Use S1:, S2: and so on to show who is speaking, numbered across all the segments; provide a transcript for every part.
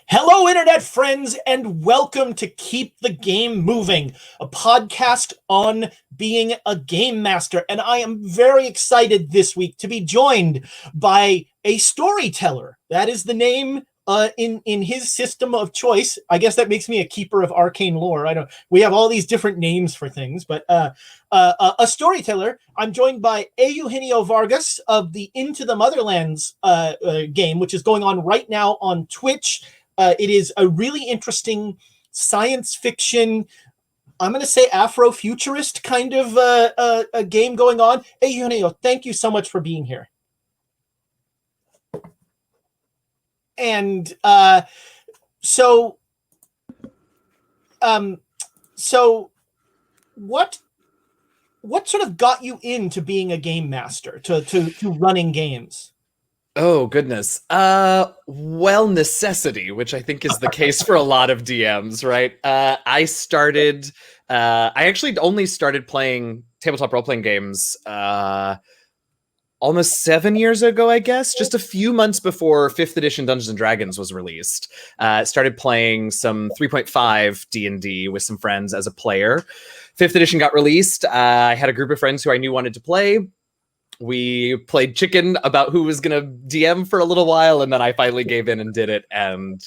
S1: Hello, Internet friends, and welcome to Keep the Game Moving, a podcast on being a game master. And I am very excited this week to be joined by a storyteller. That is the name in his system of choice. I guess that makes me a keeper of arcane lore. I don't. We have all these different names for things, but a storyteller. I'm joined by Eugenio Vargas of the Into the Motherlands game, which is going on right now on Twitch. It is a really interesting science fiction, I'm going to say Afrofuturist kind of a game going on. Hey, Eugenio, thank you so much for being here. And so what sort of got you into being a game master, to running games?
S2: Oh, goodness. Well, necessity, which I think is the case for a lot of DMs, right? I actually only started playing tabletop role-playing games almost 7 years ago, I guess, just a few months before 5th edition Dungeons & Dragons was released. Started playing some 3.5 D&D with some friends as a player. 5th edition got released. I had a group of friends who I knew wanted to play. We played chicken about who was going to DM for a little while, and then I finally gave in and did it, and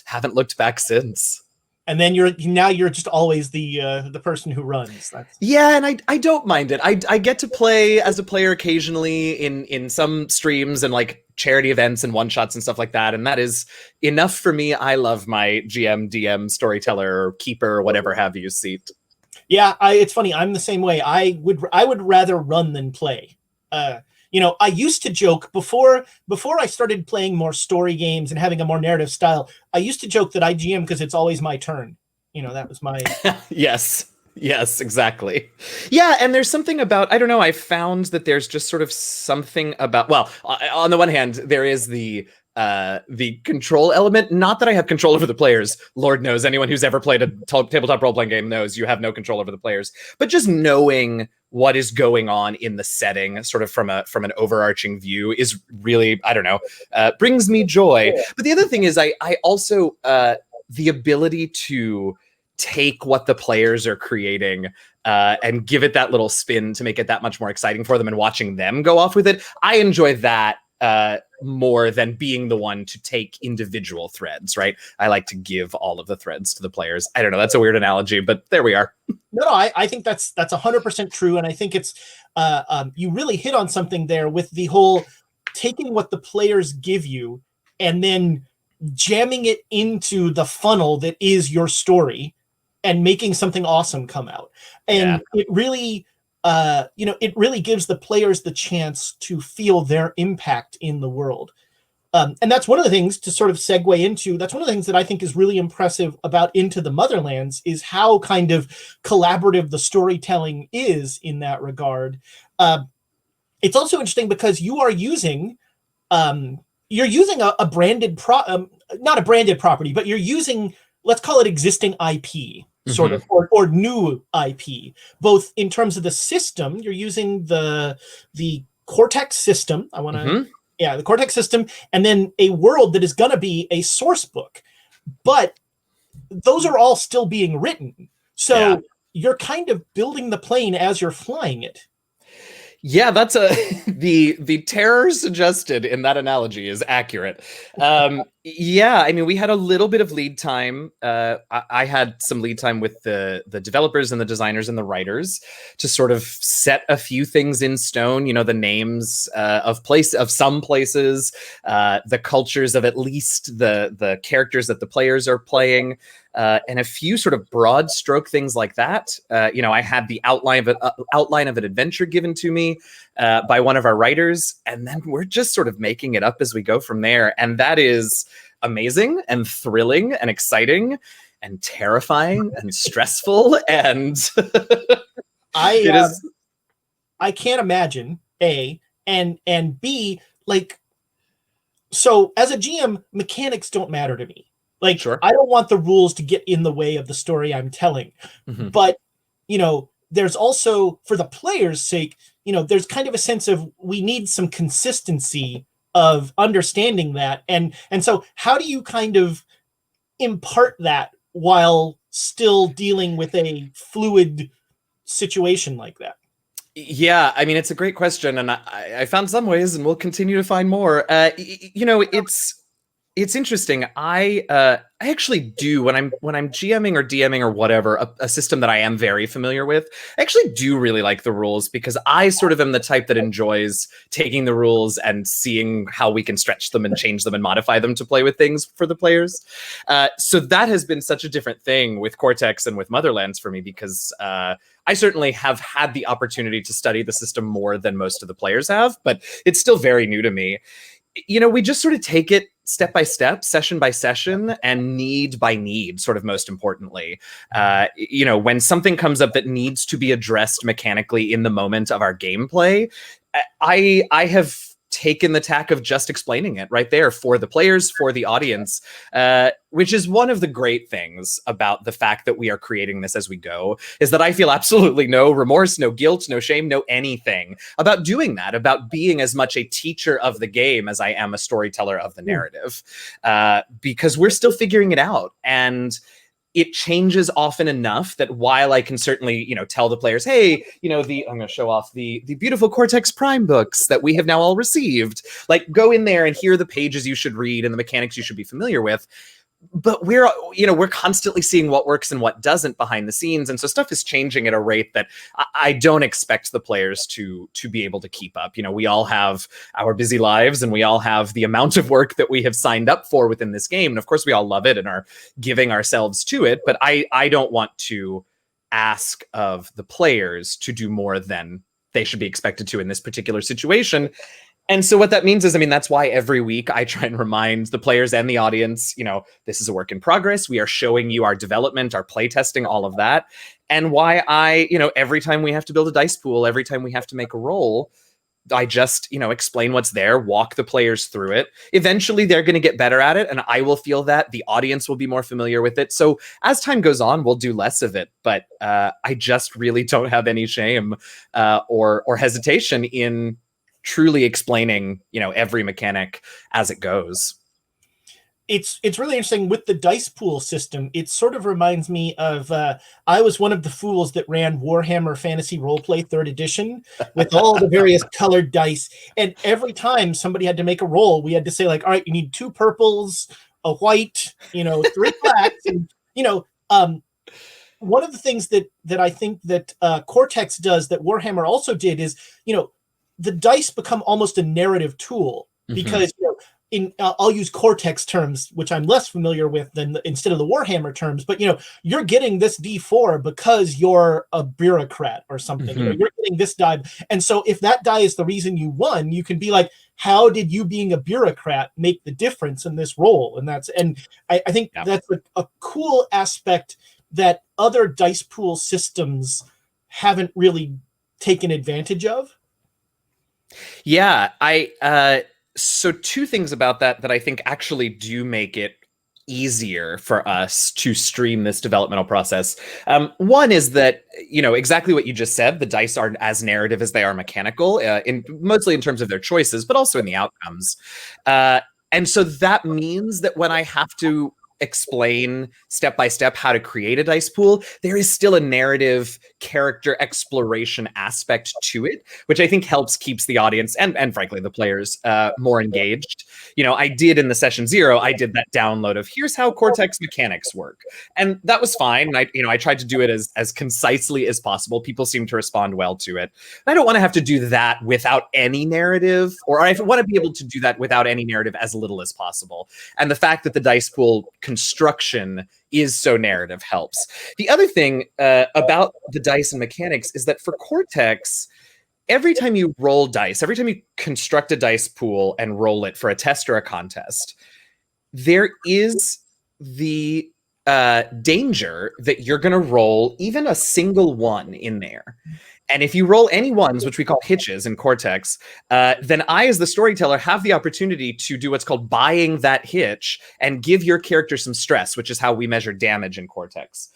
S2: haven't looked back since.
S1: And then you're just always the person who runs.
S2: Yeah, and I don't mind it. I get to play as a player occasionally in some streams and like charity events and one shots and stuff like that, and that is enough for me. I love my GM, DM, storyteller, keeper, whatever have you seat.
S1: Yeah, it's funny. I'm the same way. I would rather run than play. I used to joke before I started playing more story games and having a more narrative style. I used to joke that I GM because it's always my turn. That was my...
S2: Yes, exactly. Yeah, and there's something about, I don't know, I found that there's just sort of something about, well, on the one hand, there is the control element. Not that I have control over the players. Lord knows, anyone who's ever played a tabletop role-playing game knows you have no control over the players. But just knowing what is going on in the setting, sort of from an overarching view, is really, I don't know, brings me joy. But the other thing is, I also the ability to take what the players are creating and give it that little spin to make it that much more exciting for them, and watching them go off with it. I enjoy that more than being the one to take individual threads, right? I like to give all of the threads to the players. I don't know, that's a weird analogy, but there we are.
S1: No, I think that's 100% true, and I think it's you really hit on something there with the whole taking what the players give you and then jamming it into the funnel that is your story and making something awesome come out. And It really it really gives the players the chance to feel their impact in the world. And that's one of the things to sort of segue into. That's one of the things that I think is really impressive about Into the Motherlands, is how kind of collaborative the storytelling is in that regard. It's also interesting because you are using, you're using a branded, not a branded property, but you're using, let's call it existing IP. Sort of, or new IP, both in terms of the system. You're using the Cortex system. The Cortex system, and then a world that is going to be a source book. But those are all still being written. So you're kind of building the plane as you're flying it.
S2: Yeah, that's the terror suggested in that analogy is accurate. Yeah, I mean, we had a little bit of lead time. I had some lead time with the developers and the designers and the writers to sort of set a few things in stone. The names of some places, the cultures of at least the characters that the players are playing. And a few sort of broad stroke things like that. I had the outline of an adventure given to me by one of our writers, and then we're just sort of making it up as we go from there. And that is amazing and thrilling and exciting and terrifying and stressful. And
S1: I can't imagine, A, and B, like, so as a GM, mechanics don't matter to me. Like, sure. I don't want the rules to get in the way of the story I'm telling. Mm-hmm. But, there's also, for the player's sake, there's kind of a sense of we need some consistency of understanding that. And so how do you kind of impart that while still dealing with a fluid situation like that?
S2: Yeah, I mean, it's a great question, and I found some ways, and we'll continue to find more. You know, it's interesting. I actually do when I'm GMing or DMing or whatever a system that I am very familiar with. I actually do really like the rules because I sort of am the type that enjoys taking the rules and seeing how we can stretch them and change them and modify them to play with things for the players. So that has been such a different thing with Cortex and with Motherlands for me because I certainly have had the opportunity to study the system more than most of the players have, but it's still very new to me. You know, we just sort of take it step by step, session by session, and need by need, sort of most importantly. You know, when something comes up that needs to be addressed mechanically in the moment of our gameplay, I have taken the tack of just explaining it right there for the players, for the audience, which is one of the great things about the fact that we are creating this as we go, is that I feel absolutely no remorse, no guilt, no shame, no anything about doing that, about being as much a teacher of the game as I am a storyteller of the narrative, because we're still figuring it out. And it changes often enough that while I can certainly, you know, tell the players, hey, you know, I'm going to show off the beautiful Cortex Prime books that we have now all received. Like, go in there and hear the pages you should read and the mechanics you should be familiar with. But we're constantly seeing what works and what doesn't behind the scenes. And so stuff is changing at a rate that I don't expect the players to be able to keep up. You know, we all have our busy lives and we all have the amount of work that we have signed up for within this game. And of course we all love it and are giving ourselves to it. But I don't want to ask of the players to do more than they should be expected to in this particular situation. And so what that means is, I mean, that's why every week I try and remind the players and the audience, you know, this is a work in progress. We are showing you our development, our play testing, all of that. And why every time we have to build a dice pool, every time we have to make a roll, I just, explain what's there, walk the players through it. Eventually they're going to get better at it. And I will feel that the audience will be more familiar with it. So as time goes on, we'll do less of it. But I just really don't have any shame or hesitation in truly explaining, every mechanic as it goes.
S1: It's really interesting with the dice pool system. It sort of reminds me of I was one of the fools that ran Warhammer Fantasy Roleplay 3rd Edition with all the various colored dice. And every time somebody had to make a roll, we had to say, like, all right, you need 2 purples, a white, 3 blacks. And, one of the things that I think that Cortex does that Warhammer also did is, the dice become almost a narrative tool because, I'll use Cortex terms, which I'm less familiar with than instead of the Warhammer terms, but you're getting this D4 because you're a bureaucrat or something. You're getting this die, and so if that die is the reason you won, you can be like, how did you being a bureaucrat make the difference in this role? And I think that's a cool aspect that other dice pool systems haven't really taken advantage of.
S2: Yeah, so 2 things about that I think actually do make it easier for us to stream this developmental process. One is that, exactly what you just said, the dice aren't as narrative as they are mechanical, mostly in terms of their choices, but also in the outcomes. And so that means that when I have to explain step by step how to create a dice pool, there is still a narrative character exploration aspect to it, which I think keeps the audience and frankly the players more engaged. I did in the session 0, I did that download of here's how Cortex mechanics work, and that was fine. I tried to do it as concisely as possible. People seem to respond well to it. I don't want to have to do that without any narrative, or I want to be able to do that without any narrative as little as possible. And the fact that the dice pool construction is so narrative helps. The other thing about the dice and mechanics is that for Cortex, every time you roll dice, every time you construct a dice pool and roll it for a test or a contest, there is the danger that you're going to roll even a single 1 in there. And if you roll any 1s, which we call hitches in Cortex, then I, as the storyteller, have the opportunity to do what's called buying that hitch and give your character some stress, which is how we measure damage in Cortex.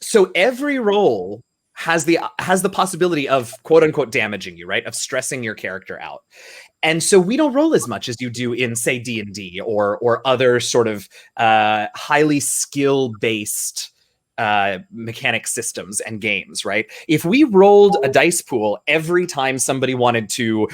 S2: So every roll has the possibility of quote unquote damaging you, right? Of stressing your character out. And so we don't roll as much as you do in, say, D&D or other sort of highly skill-based mechanic systems and games, right? If we rolled a dice pool every time somebody wanted to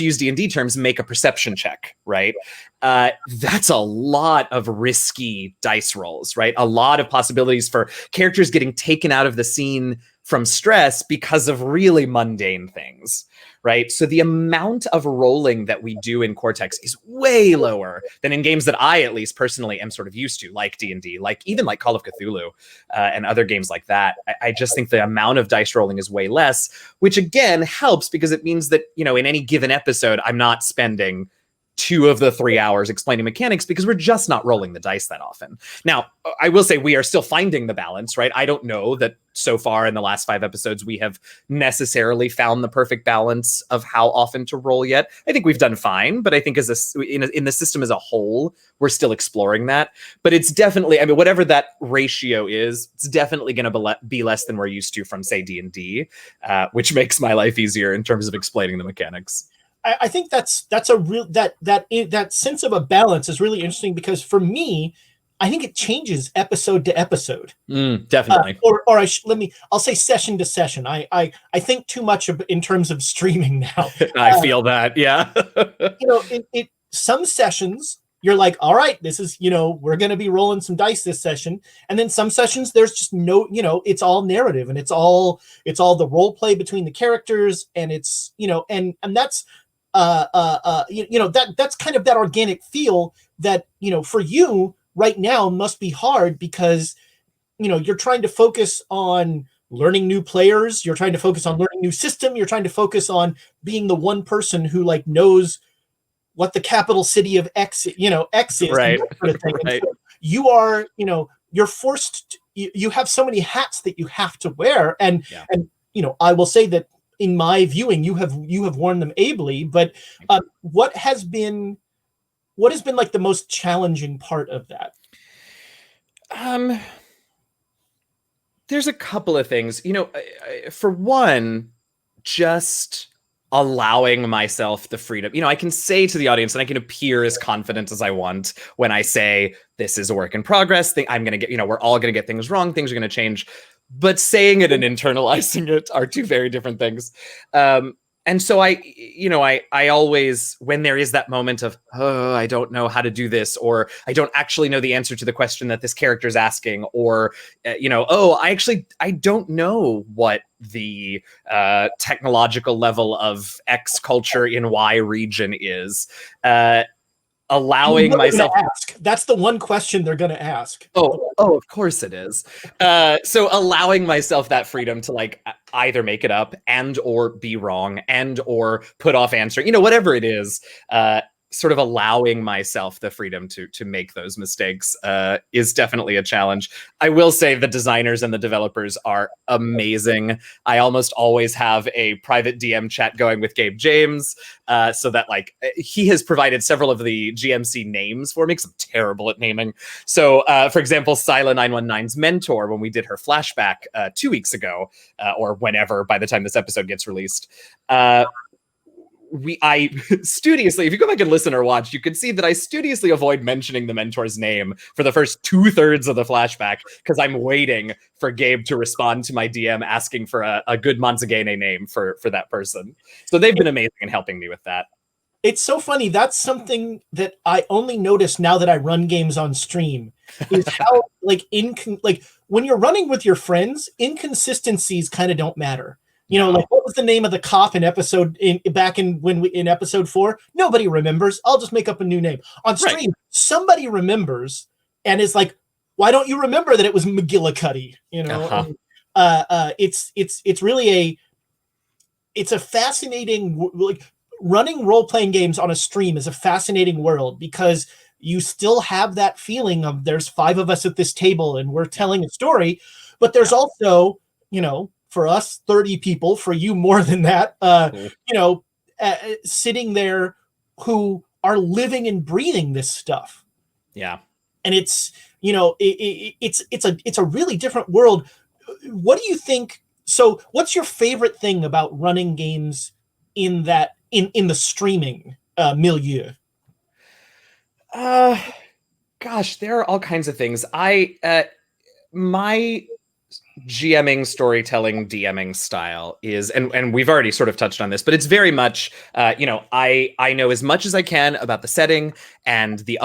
S2: use D&D terms, make a perception check, right? That's a lot of risky dice rolls, right? A lot of possibilities for characters getting taken out of the scene from stress because of really mundane things, right? So the amount of rolling that we do in Cortex is way lower than in games that I, at least personally, am sort of used to, like D&D, even like Call of Cthulhu and other games like that. I just think the amount of dice rolling is way less, which again helps because it means that, in any given episode, I'm not spending 2 of the 3 hours explaining mechanics because we're just not rolling the dice that often. Now, I will say we are still finding the balance, right? I don't know that so far in the last 5 episodes we have necessarily found the perfect balance of how often to roll yet. I think we've done fine, but I think in the system as a whole, we're still exploring that. But it's definitely, whatever that ratio is, it's definitely going to be less than we're used to from, say, D&D, which makes my life easier in terms of explaining the mechanics.
S1: I think that's a real that sense of a balance is really interesting because for me, I think it changes episode to episode.
S2: Definitely.
S1: I'll say session to session. I think too much in terms of streaming now.
S2: I feel that, yeah.
S1: Some sessions you're like, all right, this is, we're going to be rolling some dice this session. And then some sessions there's just no, it's all narrative and it's all the role play between the characters. And it's, and that's, that's kind of that organic feel that, for you right now must be hard because, you're trying to focus on learning new players. You're trying to focus on learning new system. You're trying to focus on being the one person who knows what the capital city of X is,
S2: right?
S1: Sort of thing. Right. So you are, you're forced. You have so many hats that you have to wear, and I will say that in my viewing, you have worn them ably. But what has been like the most challenging part of that?
S2: There's a couple of things. For one, just allowing myself the freedom. I can say to the audience and I can appear as confident as I want when I say this is a work in progress. I'm going to get, we're all going to get things wrong. Things are going to change. But saying it and internalizing it are two very different things. And so I always, when there is that moment of, oh, I don't know how to do this, or I don't actually know the answer to the question that this character is asking, or, I don't know what the technological level of X culture in Y region is. Allowing myself
S1: ask. That's the one question they're going to ask.
S2: Oh, of course it is. So allowing myself that freedom to either make it up and or be wrong and or put off answering, whatever it is, sort of allowing myself the freedom to make those mistakes is definitely a challenge. I will say the designers and the developers are amazing. I almost always have a private DM chat going with Gabe James, so that he has provided several of the GMC names for me because I'm terrible at naming. So for example, Sila 919's mentor, when we did her flashback 2 weeks ago, or whenever by the time this episode gets released, I studiously, if you go back and listen or watch, you can see that I studiously avoid mentioning the mentor's name for the first 2/3 of the flashback because I'm waiting for Gabe to respond to my DM asking for a good Manzagene name for that person. So they've been amazing in helping me with that.
S1: It's so funny. That's something that I only notice now that I run games on stream is how when you're running with your friends, inconsistencies kind of don't matter. What was the name of the cop in episode in episode 4? Nobody remembers. I'll just make up a new name. On stream, right. Somebody remembers and is like, why don't you remember that it was McGillicuddy? It's really it's a fascinating, running role-playing games on a stream is a fascinating world because you still have that feeling of there's 5 of us at this table and we're telling a story, but there's also, for us, 30 people, for you more than that, sitting there who are living and breathing this stuff.
S2: Yeah.
S1: And it's, it's a really different world. What do you think? So what's your favorite thing about running games in the streaming milieu?
S2: Gosh, there are all kinds of things. My GMing, storytelling, DMing style is, and we've already sort of touched on this, but it's very much, I know as much as I can about the setting and the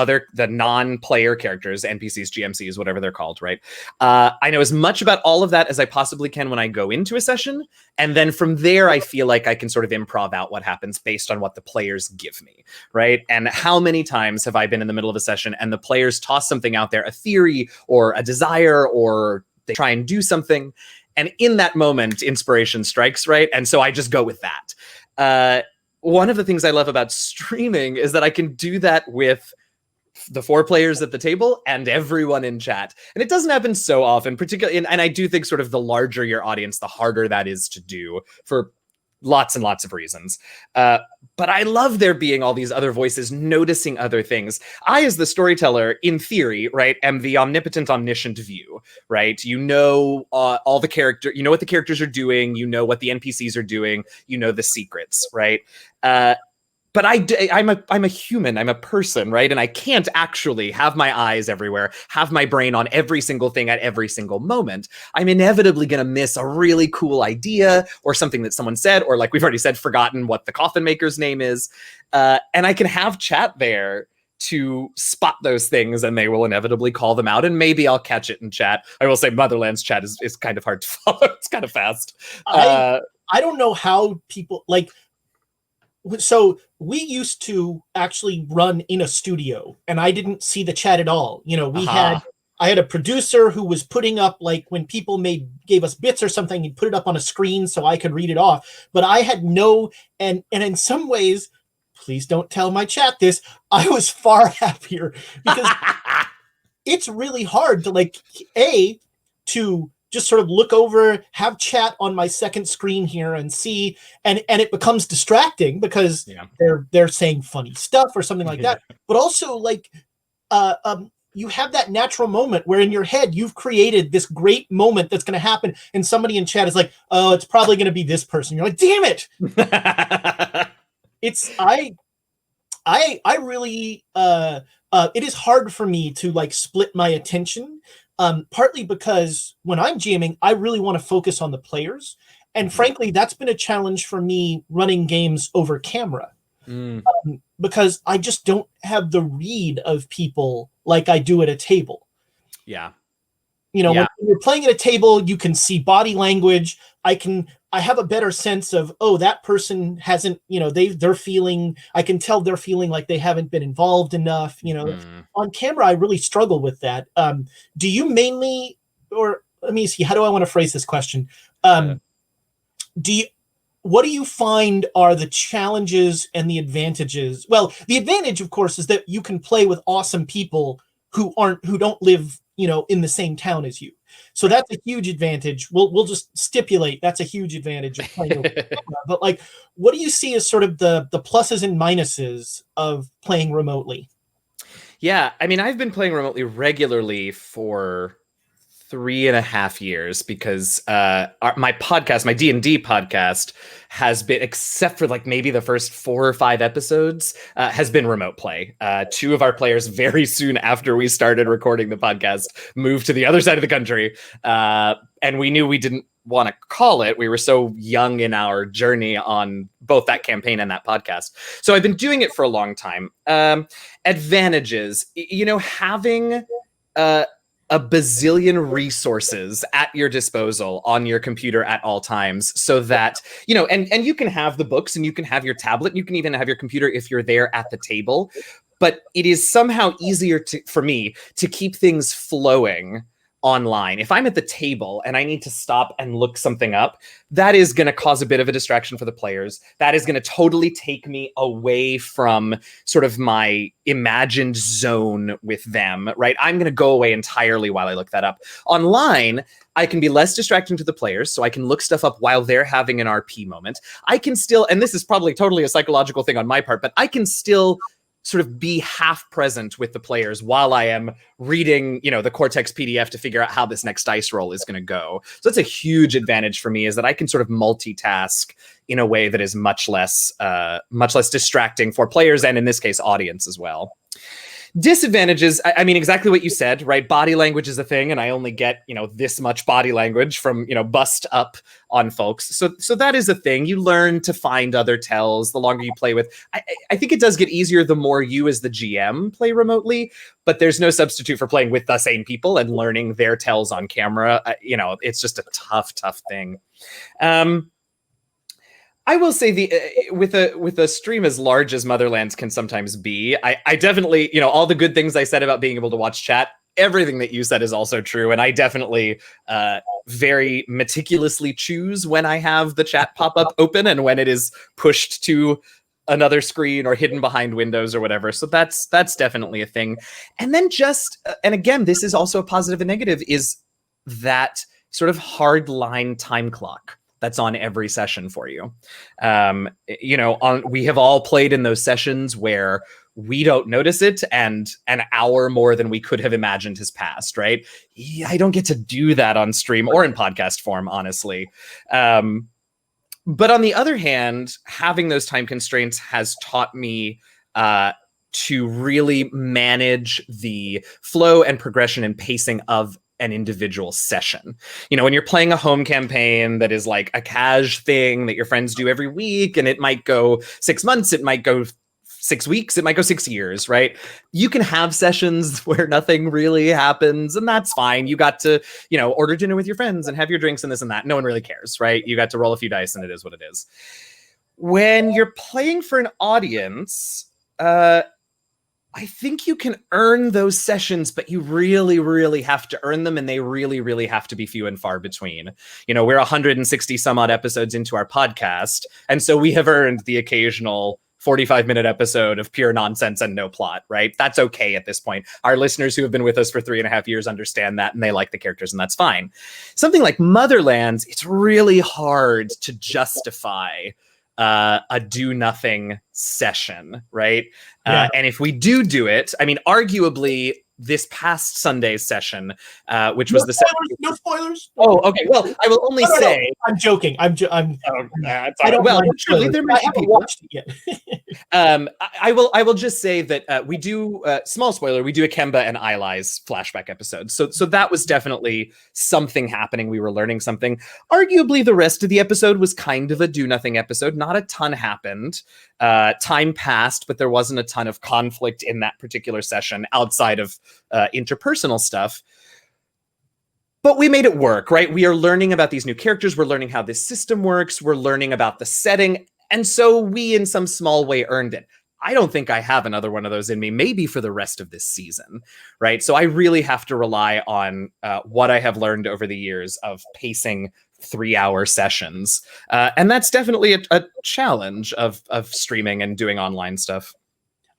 S2: non-player characters, NPCs, GMCs, whatever they're called, right? I know as much about all of that as I possibly can when I go into a session, and then from there, I feel like I can sort of improv out what happens based on what the players give me, right? And how many times have I been in the middle of a session and the players toss something out there, a theory or a desire, or they try and do something, and in that moment inspiration strikes, right? And so I just go with that. One of the things I love about streaming is that I can do that with the 4 players at the table and everyone in chat, and it doesn't happen so often, particularly, and I do think sort of the larger your audience, the harder that is to do for lots and lots of reasons. But I love there being all these other voices noticing other things. I, as the storyteller, in theory, right, am the omnipotent, omniscient view, right? You know all the character, you know what the characters are doing, you know what the NPCs are doing, you know the secrets, right? But I'm a human, I'm a person, right? And I can't actually have my eyes everywhere, have my brain on every single thing at every single moment. I'm inevitably going to miss a really cool idea or something that someone said, or like we've already said, forgotten what the coffin maker's name is. And I can have chat there to spot those things, and they will inevitably call them out, and maybe I'll catch it in chat. I will say Motherlands chat is kind of hard to follow. It's kind of fast.
S1: I don't know how people, like, so we used to actually run in a studio, and I didn't see the chat at all. You know, I had a producer who was putting up, like, when people gave us bits or something, he'd put it up on a screen so I could read it off. But I had and in some ways, please don't tell my chat this, I was far happier, because it's really hard to, like, to just sort of look over, have chat on my second screen here and see, and it becomes distracting because they're saying funny stuff or something like that. But also, like, you have that natural moment where in your head you've created this great moment that's going to happen, and somebody in chat is like, "Oh, it's probably going to be this person." You're like, "Damn it!" I really it is hard for me to, like, split my attention. Partly because when I'm GMing, I really want to focus on the players. And frankly, that's been a challenge for me running games over camera. Because I just don't have the read of people like I do at a table.
S2: Yeah.
S1: You know, when you're playing at a table, you can see body language. I have a better sense of, oh, that person hasn't, you know, they're feeling, I can tell they're feeling like they haven't been involved enough. You know, on camera, I really struggle with that. Do you mainly, or let me see, how do I want to phrase this question? What do you find are the challenges and the advantages? Well, the advantage, of course, is that you can play with awesome people who don't live, you know, in the same town as you. So that's a huge advantage. We'll just stipulate that's a huge advantage of playing over camera. But, like, what do you see as sort of the pluses and minuses of playing remotely?
S2: Yeah, I mean, I've been playing remotely regularly for 3.5 years because my podcast, my D&D podcast, has been, except for like maybe the first 4 or 5 episodes, has been remote play. 2 of our players, very soon after we started recording the podcast, moved to the other side of the country, and we knew we didn't want to call it. We were so young in our journey on both that campaign and that podcast. So I've been doing it for a long time. Advantages, you know, having a bazillion resources at your disposal on your computer at all times, so that, you know, and you can have the books and you can have your tablet, you can even have your computer if you're there at the table, but it is somehow easier for me to keep things flowing online. If I'm at the table and I need to stop and look something up, that is going to cause a bit of a distraction for the players. That is going to totally take me away from sort of my imagined zone with them, right? I'm going to go away entirely while I look that up. Online, I can be less distracting to the players, so I can look stuff up while they're having an RP moment. I can still, and this is probably totally a psychological thing on my part, but I can still sort of be half present with the players while I am reading, the Cortex PDF to figure out how this next dice roll is going to go. So that's a huge advantage for me, is that I can sort of multitask in a way that is much less distracting for players, and in this case, audience as well. Disadvantages, I mean, exactly what you said, right? Body language is a thing, and I only get, this much body language from, bust up on folks. So that is a thing. You learn to find other tells the longer you play with. I think it does get easier the more you as the GM play remotely, but there's no substitute for playing with the same people and learning their tells on camera. It's just a tough thing. I will say with a stream as large as Motherlands can sometimes be, I definitely, all the good things I said about being able to watch chat, everything that you said is also true. And I definitely very meticulously choose when I have the chat pop up open and when it is pushed to another screen or hidden behind windows or whatever. So that's definitely a thing. And then and again, this is also a positive and negative, is that sort of hard line time clock that's on every session for you. We have all played in those sessions where we don't notice it and an hour more than we could have imagined has passed, right? I don't get to do that on stream or in podcast form, honestly. But on the other hand, having those time constraints has taught me to really manage the flow and progression and pacing of an individual session. When you're playing a home campaign that is like a cash thing that your friends do every week, and it might go 6 months, it might go 6 weeks, it might go 6 years, right? You can have sessions where nothing really happens, and that's fine. You got to, order dinner with your friends and have your drinks and this and that. No one really cares, right? You got to roll a few dice and it is what it is. When you're playing for an audience, I think you can earn those sessions, but you really, really have to earn them, and they really, really have to be few and far between. We're 160 some odd episodes into our podcast, and so we have earned the occasional 45-minute episode of pure nonsense and no plot, right? That's okay at this point. Our listeners who have been with us for 3.5 years understand that, and they like the characters, and that's fine. Something like Motherlands, it's really hard to justify a do-nothing session, right? Yeah. And if we do it, I mean, arguably, this past Sunday's session, which was
S1: no spoilers.
S2: Oh, okay. Well, I will only say
S1: I'm joking. I don't.
S2: Well, surely there might be people.
S1: Watched it yet.
S2: I will just say that we do small spoiler. We do a Kemba and Eili's flashback episode. So that was definitely something happening. We were learning something. Arguably, the rest of the episode was kind of a do nothing episode. Not a ton happened. Time passed, but there wasn't a ton of conflict in that particular session outside of interpersonal stuff. But we made it work, right? We are learning about these new characters. We're learning how this system works. We're learning about the setting. And so we, in some small way, earned it. I don't think I have another one of those in me, maybe for the rest of this season, right? So I really have to rely on what I have learned over the years of pacing 3-hour sessions. And that's definitely a challenge of streaming and doing online stuff.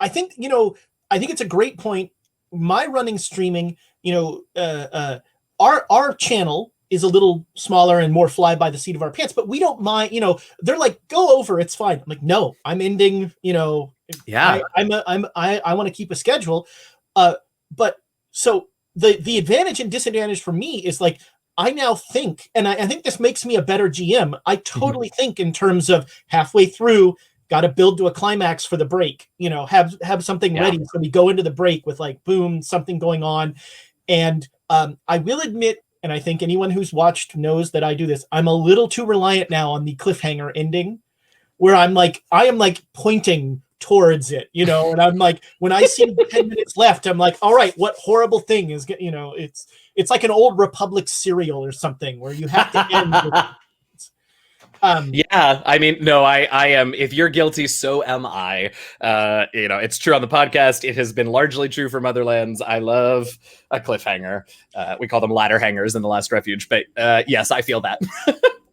S1: I think it's a great point. My running streaming, our channel is a little smaller and more fly by the seat of our pants, but we don't mind, they're like, go over, it's fine. I'm like, no, I'm ending,
S2: yeah,
S1: I want to keep a schedule. But so the advantage and disadvantage for me is like, I now think, and I think this makes me a better GM. I totally think in terms of halfway through, got to build to a climax for the break, have something ready. So we go into the break with like, boom, something going on. And I will admit, and I think anyone who's watched knows that I do this, I'm a little too reliant now on the cliffhanger ending, where I am like pointing towards it, and I'm like, when I see 10 minutes left, I'm like, all right, what horrible thing is, it's like an old Republic serial or something where you have to end with
S2: yeah, I mean, no, I am. If you're guilty, so am I. It's true on the podcast. It has been largely true for Motherlands. I love a cliffhanger. We call them ladder hangers in the Last Refuge, but yes, I feel that.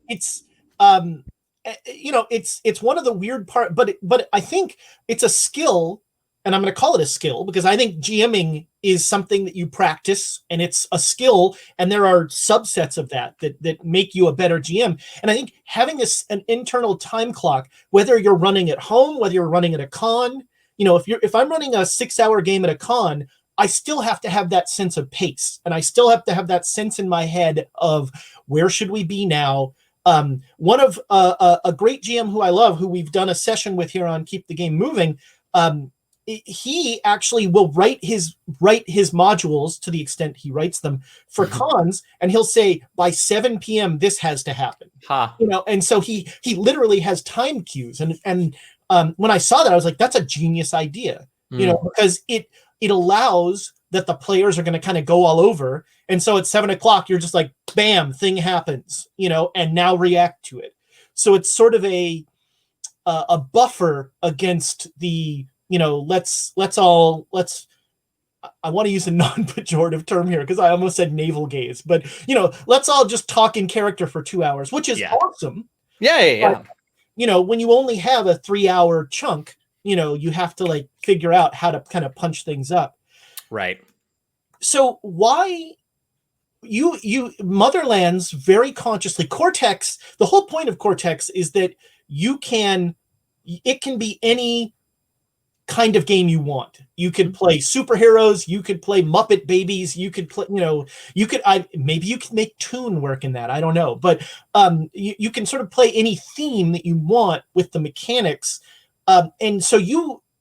S1: It's it's one of the weird part, but I think it's a skill, and I'm going to call it a skill because I think GMing is something that you practice, and it's a skill, and there are subsets of that make you a better GM. And I think having an internal time clock, whether you're running at home, whether you're running at a con, if I'm running a 6-hour game at a con, I still have to have that sense of pace, and I still have to have that sense in my head of where should we be now. One of a great GM who I love, who we've done a session with here on Keep the Game Moving, he actually will write his modules, to the extent he writes them, for cons, and he'll say by 7 p.m. this has to happen. And so he literally has time cues, and when I saw that, I was like, that's a genius idea, because it allows that the players are going to kind of go all over, and so at 7 o'clock you're just like, bam, thing happens, and now react to it. So it's sort of a buffer against the I want to use a non-pejorative term here because I almost said navel gaze, but let's all just talk in character for 2 hours, which is awesome.
S2: Yeah.
S1: But, when you only have a 3-hour chunk, you have to like figure out how to kind of punch things up.
S2: Right.
S1: So why you Motherlands very consciously, Cortex, the whole point of Cortex is that it can be any kind of game you want. You could play superheroes, you could play Muppet Babies, you could play, maybe you can make Toon work in that, I don't know, but you can sort of play any theme that you want with the mechanics, and so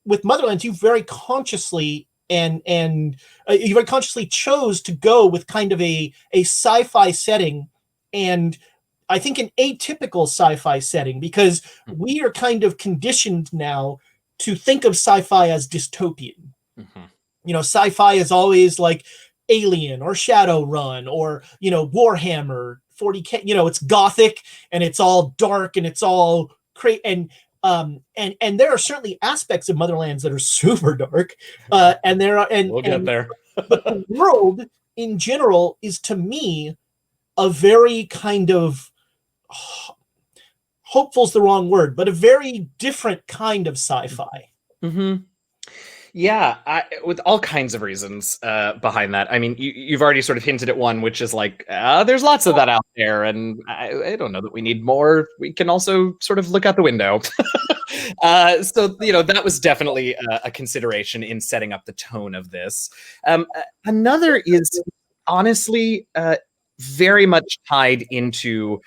S1: with Motherlands, you very consciously chose to go with kind of a sci-fi setting, and I think an atypical sci-fi setting, because we are kind of conditioned now to think of sci-fi as dystopian. Sci-fi is always like Alien or Shadowrun or, Warhammer 40K, it's gothic and it's all dark and it's all crazy. And there are certainly aspects of Motherlands that are super dark. And there are,
S2: we'll get there.
S1: But the world in general is, to me, a very kind of, hopeful's the wrong word, but a very different kind of sci-fi.
S2: Yeah, with all kinds of reasons behind that. I mean, you've already sort of hinted at one, which is like, there's lots of that out there, and I don't know that we need more. We can also sort of look out the window. So, that was definitely a consideration in setting up the tone of this. Another is honestly very much tied into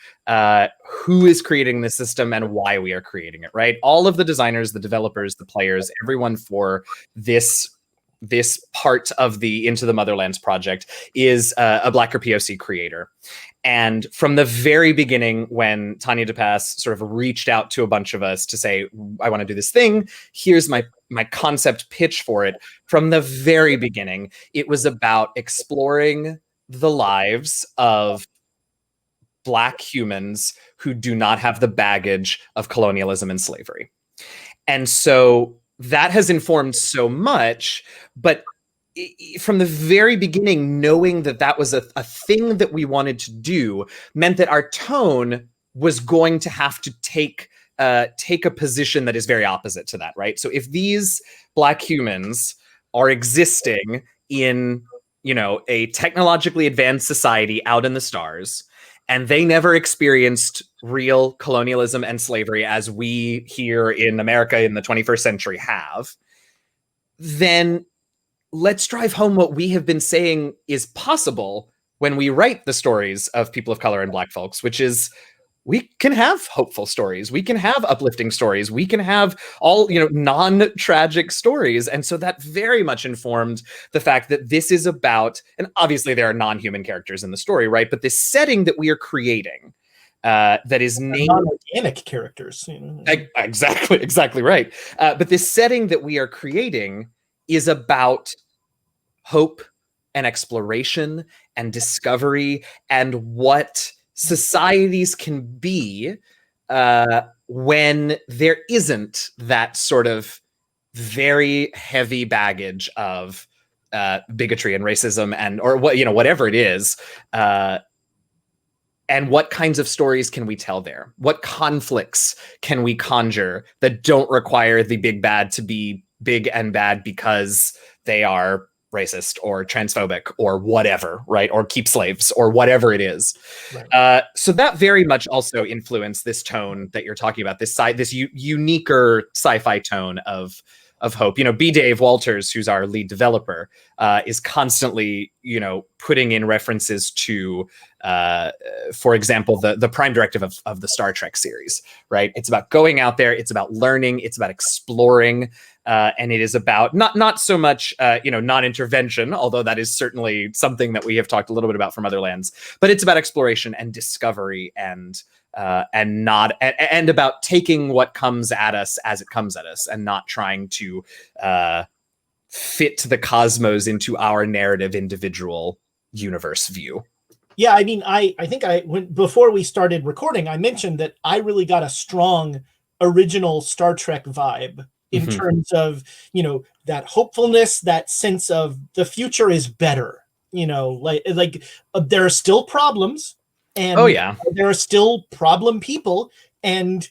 S2: who is creating the system and why we are creating it, right? All of the designers, the developers, the players, everyone for this part of the Into the Motherlands project is a Blacker POC creator. And from the very beginning, when Tanya DePass sort of reached out to a bunch of us to say, I want to do this thing, here's my concept pitch for it. From the very beginning, it was about exploring the lives of Black humans who do not have the baggage of colonialism and slavery. And so that has informed so much, but from the very beginning, knowing that was a thing that we wanted to do meant that our tone was going to have to take a position that is very opposite to that, right? So if these Black humans are existing in a technologically advanced society out in the stars, and they never experienced real colonialism and slavery as we here in America in the 21st century have, then let's drive home what we have been saying is possible when we write the stories of people of color and Black folks, which is we can have hopeful stories. We can have uplifting stories. We can have all, non-tragic stories. And so that very much informed the fact that this is about, and obviously there are non-human characters in the story, right? But this setting that we are creating that is named
S1: non-organic characters.
S2: Exactly right. But this setting that we are creating is about hope and exploration and discovery and what societies can be when there isn't that sort of very heavy baggage of bigotry and racism and or whatever it is, and what kinds of stories can we tell there? What conflicts can we conjure that don't require the big bad to be big and bad because they are racist or transphobic or whatever, right? Or keep slaves or whatever it is. Right. So that very much also influenced this tone that you're talking about, this uniquer sci-fi tone of of hope. B. Dave Walters, who's our lead developer, is constantly, putting in references to, for example, the prime directive of the Star Trek series, right? It's about going out there. It's about learning. It's about exploring. And it is about not so much, non-intervention, although that is certainly something that we have talked a little bit about from other lands, but it's about exploration and discovery and about taking what comes at us as it comes at us and not trying to fit the cosmos into our narrative individual universe view.
S1: Yeah, I mean, I think before we started recording, I mentioned that I really got a strong original Star Trek vibe in terms of, that hopefulness, that sense of the future is better, like there are still problems, and there are still problem people, and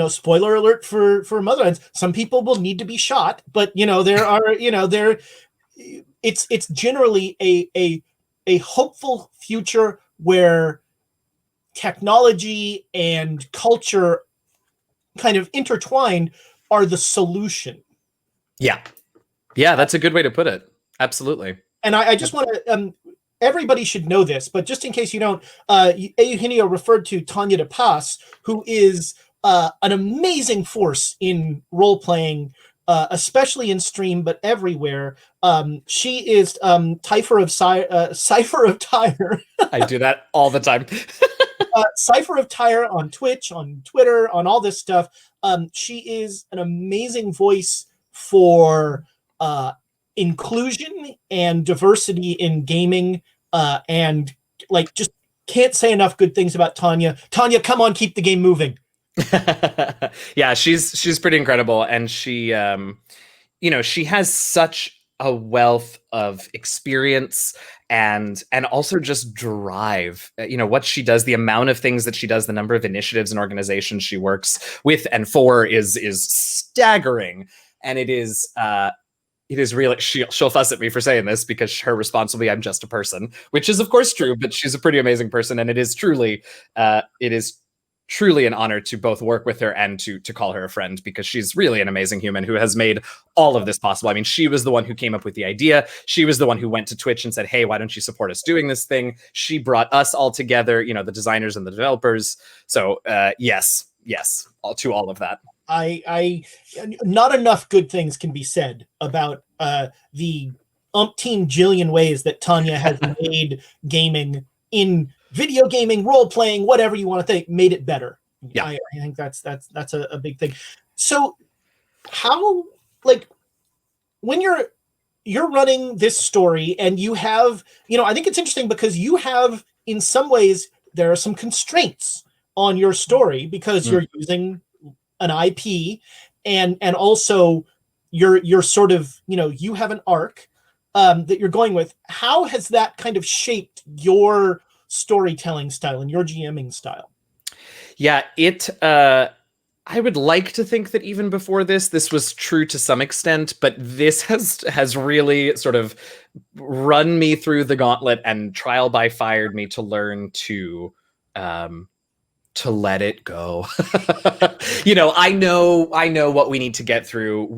S1: spoiler alert for Motherlands, some people will need to be shot, but there are it's generally a hopeful future where technology and culture kind of intertwined are the solution.
S2: Yeah, that's a good way to put it. Absolutely.
S1: And I just want to, everybody should know this, but just in case you don't, Eugenio referred to Tanya de Paz, who is an amazing force in role-playing, especially in stream, but everywhere. She is Cypher of Tyre.
S2: I do that all the time.
S1: Cypher of Tyre on Twitch, on Twitter, on all this stuff. She is an amazing voice for inclusion and diversity in gaming, and just can't say enough good things about Tanya. Tanya, come on, keep the game moving.
S2: Yeah, she's pretty incredible, and she she has such a wealth of experience and also just drive. What she does, the amount of things that she does, the number of initiatives and organizations she works with and for is staggering. And it is really, she'll fuss at me for saying this because her response will be, I'm just a person, which is of course true, but she's a pretty amazing person. And it is truly an honor to both work with her and to call her a friend, because she's really an amazing human who has made all of this possible. I mean, she was the one who came up with the idea. She was the one who went to Twitch and said, hey, why don't you support us doing this thing? She brought us all together, the designers and the developers. So yes, to all of that.
S1: I not enough good things can be said about the umpteen jillion ways that Tanya has made gaming, in video gaming, role playing, whatever you want to think, made it better. Yeah, I think that's a big thing. So how, when you're running this story and you have, I think it's interesting because you have, in some ways, there are some constraints on your story because you're using an IP, and also you're sort of, you have an arc that you're going with. How has that kind of shaped your storytelling style and your GMing style?
S2: Yeah, I would like to think that even before this was true to some extent, but this has really sort of run me through the gauntlet and trial by fired me to learn to let it go. I know what we need to get through.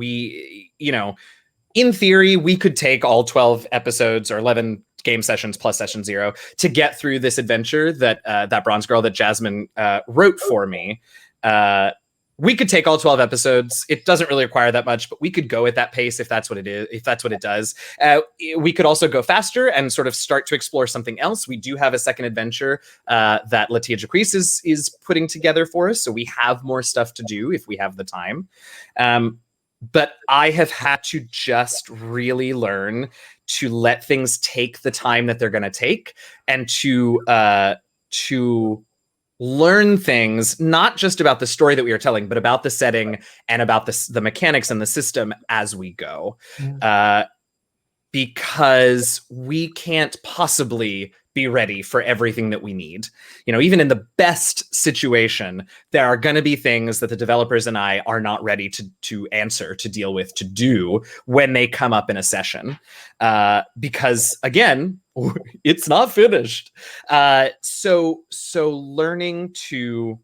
S2: In theory, we could take all 12 episodes or 11 game sessions plus session 0 to get through this adventure that Bronze Girl, that Jasmine wrote for me. We could take all 12 episodes. It doesn't really require that much, but we could go at that pace if that's what it is, if that's what it does. We could also go faster and sort of start to explore something else. We do have a second adventure that Latia Jaquise is putting together for us, so we have more stuff to do if we have the time. But I have had to just really learn to let things take the time that they're going to take, and to learn things, not just about the story that we are telling, but about the setting and about the mechanics and the system as we go. Because we can't possibly be ready for everything that we need. Even in the best situation, there are going to be things that the developers and I are not ready to answer, to deal with, to do when they come up in a session. Because again, it's not finished. So learning to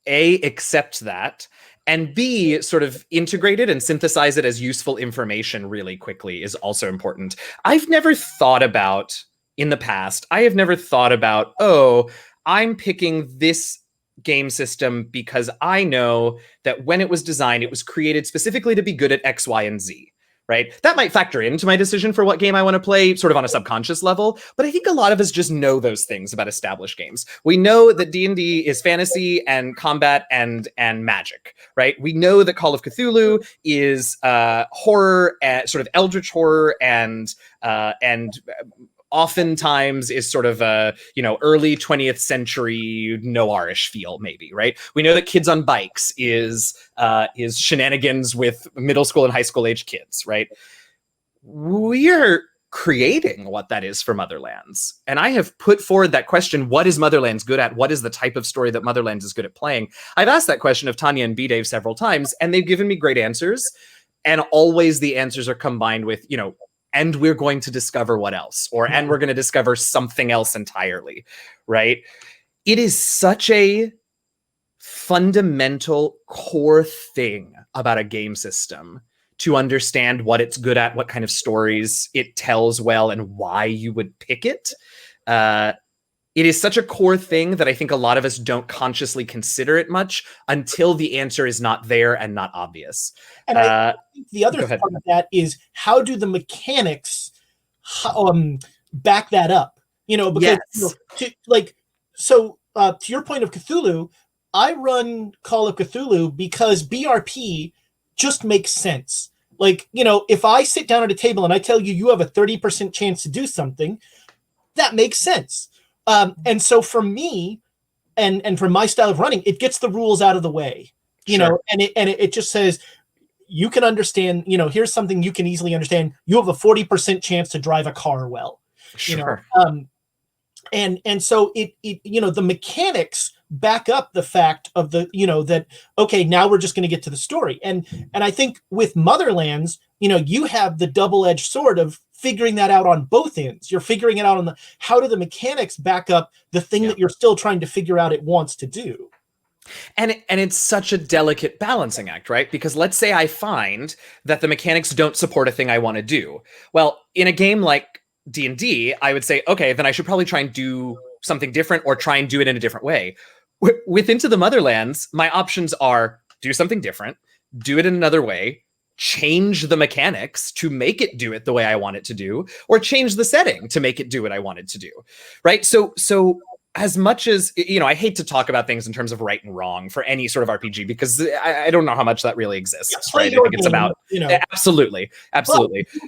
S2: A, accept that, and B, sort of integrate it and synthesize it as useful information really quickly is also important. I've never thought about, in the past, I have never thought about, oh, I'm picking this game system because I know that when it was designed, it was created specifically to be good at X, Y, and Z. Right? That might factor into my decision for what game I want to play, sort of on a subconscious level. But I think a lot of us just know those things about established games. We know that D&D is fantasy and combat and magic, right? We know that Call of Cthulhu is horror, sort of eldritch horror, and oftentimes is sort of a, early 20th century noirish feel, maybe, right? We know that Kids on Bikes is shenanigans with middle school and high school age kids, right? We're creating what that is for Motherlands. And I have put forward that question, what is Motherlands good at? What is the type of story that Motherlands is good at playing? I've asked that question of Tanya and B-Dave several times, and they've given me great answers. And always the answers are combined with, and we're going to discover what else, and we're going to discover something else entirely, right? It is such a fundamental core thing about a game system to understand what it's good at, what kind of stories it tells well, and why you would pick it. It is such a core thing that I think a lot of us don't consciously consider it much until the answer is not there and not obvious.
S1: And I think the other part of that is, how do the mechanics back that up? Because to your point of Cthulhu, I run Call of Cthulhu because BRP just makes sense. If I sit down at a table and I tell you you have a 30% chance to do something, that makes sense. And so for me, and for my style of running, it gets the rules out of the way, and it just says, you can understand, here's something you can easily understand. You have a 40% chance to drive a car well, and so it the mechanics back up the fact of that, okay, now we're just going to get to the story. And I think with Motherlands, you have the double-edged sword of figuring that out on both ends. You're figuring it out on how do the mechanics back up the thing that you're still trying to figure out it wants to do.
S2: And it's such a delicate balancing act, right? Because let's say I find that the mechanics don't support a thing I want to do. Well, in a game like D&D, I would say, okay, then I should probably try and do something different or try and do it in a different way. With Into the Motherlands, my options are do something different, do it in another way, change the mechanics to make it do it the way I want it to do, or change the setting to make it do what I want it to do, right? So as much as, I hate to talk about things in terms of right and wrong for any sort of RPG, because I don't know how much that really exists, right? I think it's about, absolutely. But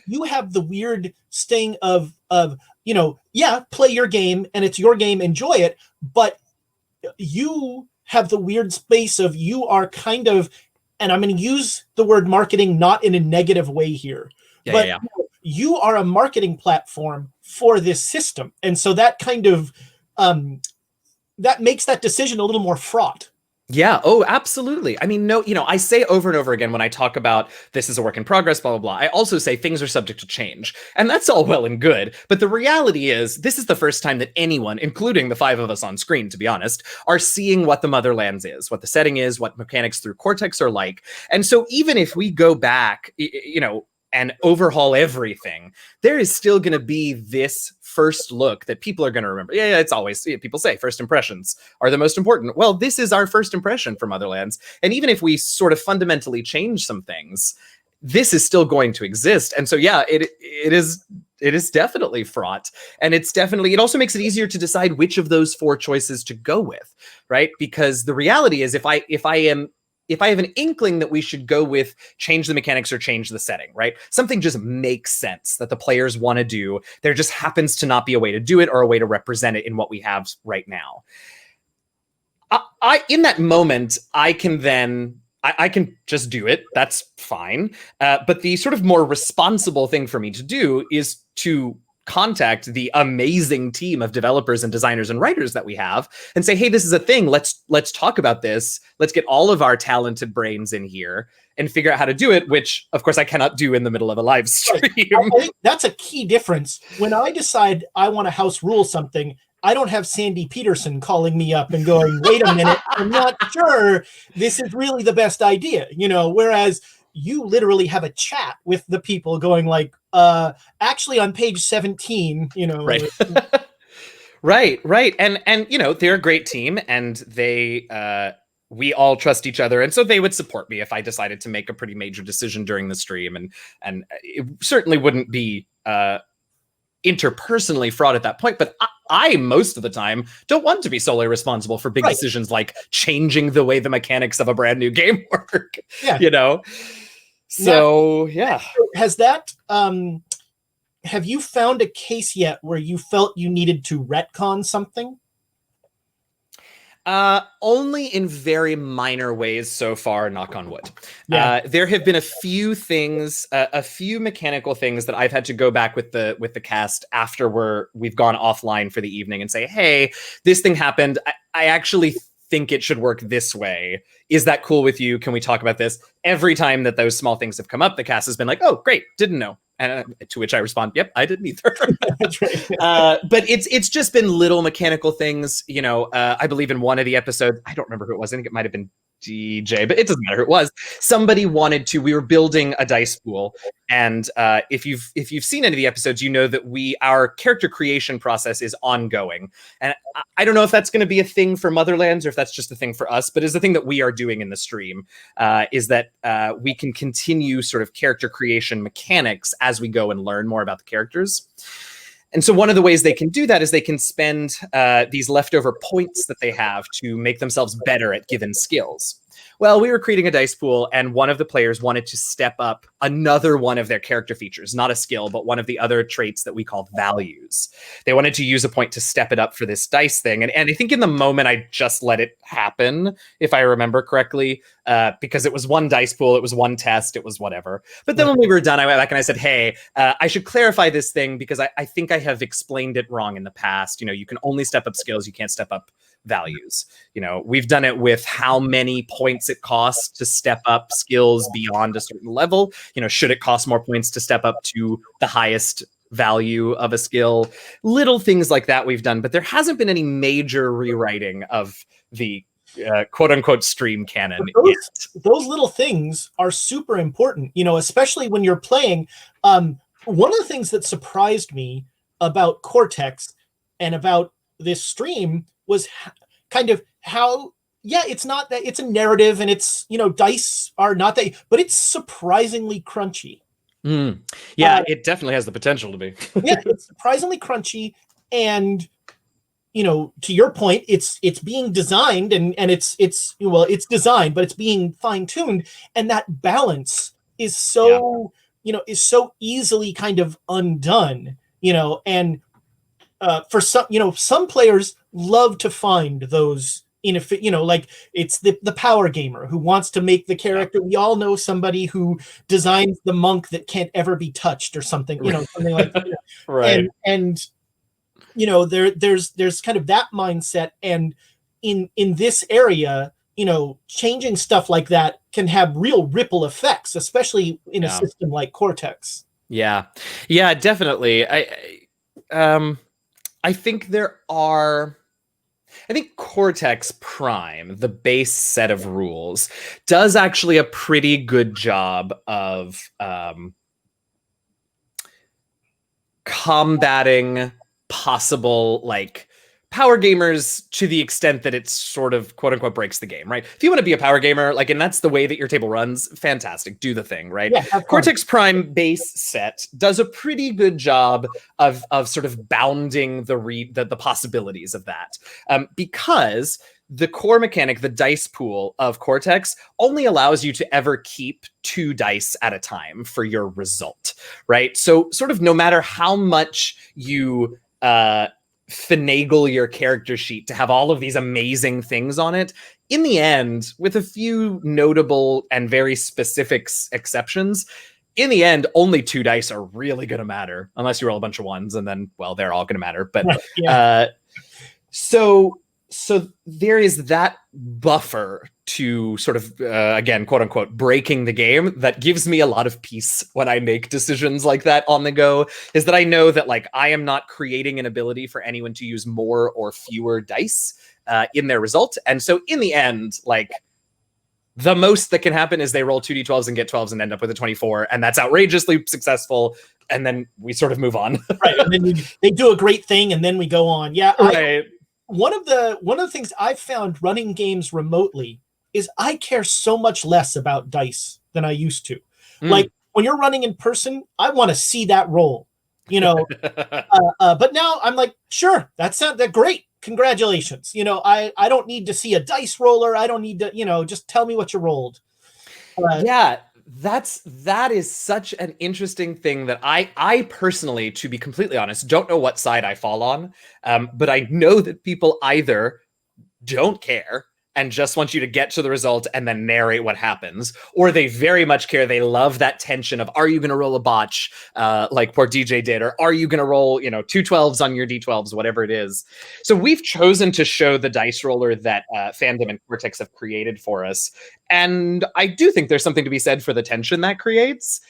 S1: you have the weird sting of, play your game and it's your game, enjoy it, but you have the weird space of, you are kind of, and I'm going to use the word marketing not in a negative way here, but you are a marketing platform for this system. And so that kind of, that makes that decision a little more fraught.
S2: Yeah. Oh, absolutely. I mean, I say over and over again when I talk about this is a work in progress, blah, blah, blah. I also say things are subject to change. And that's all well and good. But the reality is, this is the first time that anyone, including the five of us on screen, to be honest, are seeing what the Motherlands is, what the setting is, what mechanics through Cortex are like. And so even if we go back, and overhaul everything, there is still going to be this first look that people are going to remember. Yeah, it's always, people say first impressions are the most important. Well, this is our first impression for Motherlands. And even if we sort of fundamentally change some things, this is still going to exist. And so, yeah, it is definitely fraught. And it also makes it easier to decide which of those four choices to go with, right? Because the reality is, if I have an inkling that we should go with change the mechanics or change the setting, right? Something just makes sense that the players want to do. There just happens to not be a way to do it or a way to represent it in what we have right now. In that moment, I can just do it. That's fine. But the sort of more responsible thing for me to do is to contact the amazing team of developers and designers and writers that we have and say, hey, this is a thing. Let's talk about this. Let's get all of our talented brains in here and figure out how to do it, which of course I cannot do in the middle of a live stream.
S1: I think that's a key difference. When I decide I want to house rule something, I don't have Sandy Peterson calling me up and going, wait a minute, I'm not sure this is really the best idea, whereas you literally have a chat with the people going like, actually on page 17,
S2: Right. Right. And they're a great team, and they we all trust each other, and so they would support me if I decided to make a pretty major decision during the stream, and it certainly wouldn't be interpersonally fraught at that point, but I most of the time don't want to be solely responsible for big decisions like changing the way the mechanics of a brand new game work. So now,
S1: has that have you found a case yet where you felt you needed to retcon something?
S2: Only in very minor ways so far, knock on wood.
S1: Yeah.
S2: There have been a few things, a few mechanical things that I've had to go back with the cast after we've gone offline for the evening and say, hey, this thing happened. I actually think it should work this way. Is that cool with you? Can we talk about this? Every time that those small things have come up, the cast has been like, oh, great, didn't know. And to which I respond, yep, I didn't either.
S1: That's right.
S2: But it's just been little mechanical things. I believe in one of the episodes, I don't remember who it was. I think it might have been DJ, but it doesn't matter who it was. Somebody we were building a dice pool. And if you've seen any of the episodes, you know that our character creation process is ongoing. And I don't know if that's going to be a thing for Motherlands or if that's just a thing for us, but is the thing that we are doing in the stream is that we can continue sort of character creation mechanics as we go and learn more about the characters. And so one of the ways they can do that is they can spend these leftover points that they have to make themselves better at given skills. Well, we were creating a dice pool, and one of the players wanted to step up another one of their character features, not a skill, but one of the other traits that we called values. They wanted to use a point to step it up for this dice thing. And I think in the moment, I just let it happen, if I remember correctly, because it was one dice pool, it was one test, it was whatever. But then when we were done, I went back and I said, hey, I should clarify this thing because I think I have explained it wrong in the past. You can only step up skills, you can't step up values. We've done it with how many points it costs to step up skills beyond a certain level. Should it cost more points to step up to the highest value of a skill? Little things like that we've done, but there hasn't been any major rewriting of the quote unquote stream canon yet.
S1: Those little things are super important, especially when you're playing. One of the things that surprised me about Cortex and about this stream was kind of how, it's not that it's a narrative and it's, dice are not that, but it's surprisingly crunchy.
S2: It definitely has the potential to be.
S1: It's surprisingly crunchy. And, to your point, it's being designed and it's designed, but it's being fine tuned. And that balance is so, is so easily kind of undone, and for some players love to find those like it's the power gamer who wants to make the character. We all know somebody who designs the monk that can't ever be touched or something, something like that.
S2: Right.
S1: And there's kind of that mindset. And in this area, changing stuff like that can have real ripple effects, especially in a system like Cortex.
S2: Yeah, definitely. I think I think Cortex Prime, the base set of rules, does actually a pretty good job of combating possible power gamers to the extent that it's sort of quote unquote breaks the game, right? If you want to be a power gamer, and that's the way that your table runs, fantastic, do the thing, right?
S1: Yeah,
S2: Cortex Prime base set does a pretty good job of sort of bounding the possibilities of that, because the core mechanic, the dice pool of Cortex, only allows you to ever keep 2 dice at a time for your result, right? So sort of no matter how much you finagle your character sheet to have all of these amazing things on it, in the end, with a few notable and very specific exceptions, in the end, only 2 dice are really going to matter, unless you roll a bunch of ones, and then, well, they're all going to matter. But so there is that buffer to sort of, again, quote unquote, breaking the game that gives me a lot of peace when I make decisions like that on the go, is that I know that like I am not creating an ability for anyone to use more or fewer dice in their result. And so in the end, like, the most that can happen is they roll 2d12s and get 12s and end up with a 24, and that's outrageously successful. And then we sort of move on.
S1: Right. And then they do a great thing, and then we go on. Yeah.
S2: Right.
S1: One of the things I've found running games remotely is I care so much less about dice than I used to. Like when you're running in person, I want to see that roll, you know. But now I'm like, sure, that's great. Congratulations. You know, I don't need to see a dice roller. I don't need to, you know, just tell me what you rolled.
S2: Yeah, that is such an interesting thing that I personally, to be completely honest, don't know what side I fall on. But I know that people either don't care and just want you to get to the result and then narrate what happens, or they very much care. They love that tension of, are you going to roll a botch like poor DJ did, or are you going to roll, you know, 2 12s on your D12s, whatever it is. So we've chosen to show the dice roller that Fandom and Cortex have created for us. And I do think there's something to be said for the tension that creates.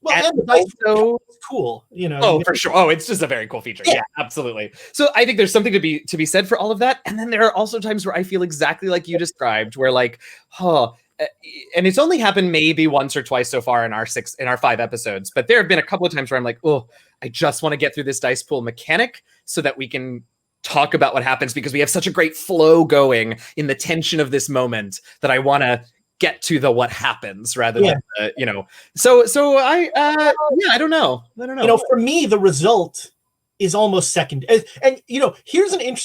S1: Well, and the dice roller is cool, you know.
S2: Oh, for sure. Oh, it's just a very cool feature. Yeah, absolutely. So I think there's something to be said for all of that. And then there are also times where I feel exactly like you described, where like, and it's only happened maybe once or twice so far in our 5 episodes, but there have been a couple of times where I'm like, oh, I just want to get through this dice pool mechanic so that we can talk about what happens, because we have such a great flow going in the tension of this moment that I want to get to the what happens rather than you know. So I I don't know. You
S1: know, for me, the result is almost second. And you know, here's an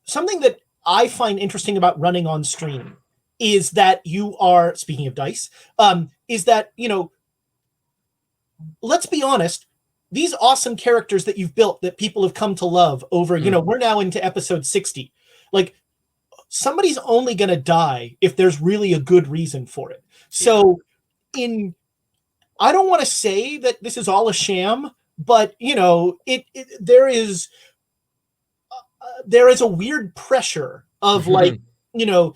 S1: something that I find interesting about running on stream is that you are, speaking of dice, is that, you know, let's be honest, these awesome characters that you've built that people have come to love over, you know, we're now into episode 60. Like, somebody's only going to die if there's really a good reason for it. So I don't want to say that this is all a sham, but you know, there is a weird pressure of like, you know,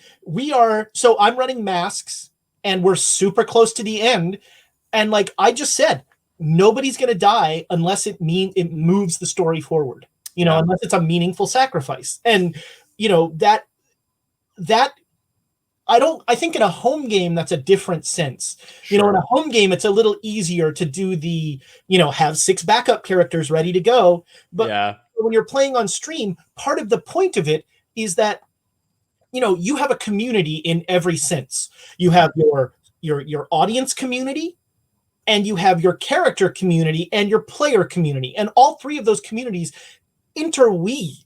S1: so I'm running masks and we're super close to the end. And like I just said, nobody's going to die unless it moves the story forward, you know, unless it's a meaningful sacrifice. And, you know, that I think in a home game, that's a different sense. Sure. You know, in a home game, it's a little easier to do have 6 backup characters ready to go. But when you're playing on stream, part of the point of it is that, you know, you have a community in every sense. You have your audience community, and you have your character community and your player community. And all 3 of those communities interweave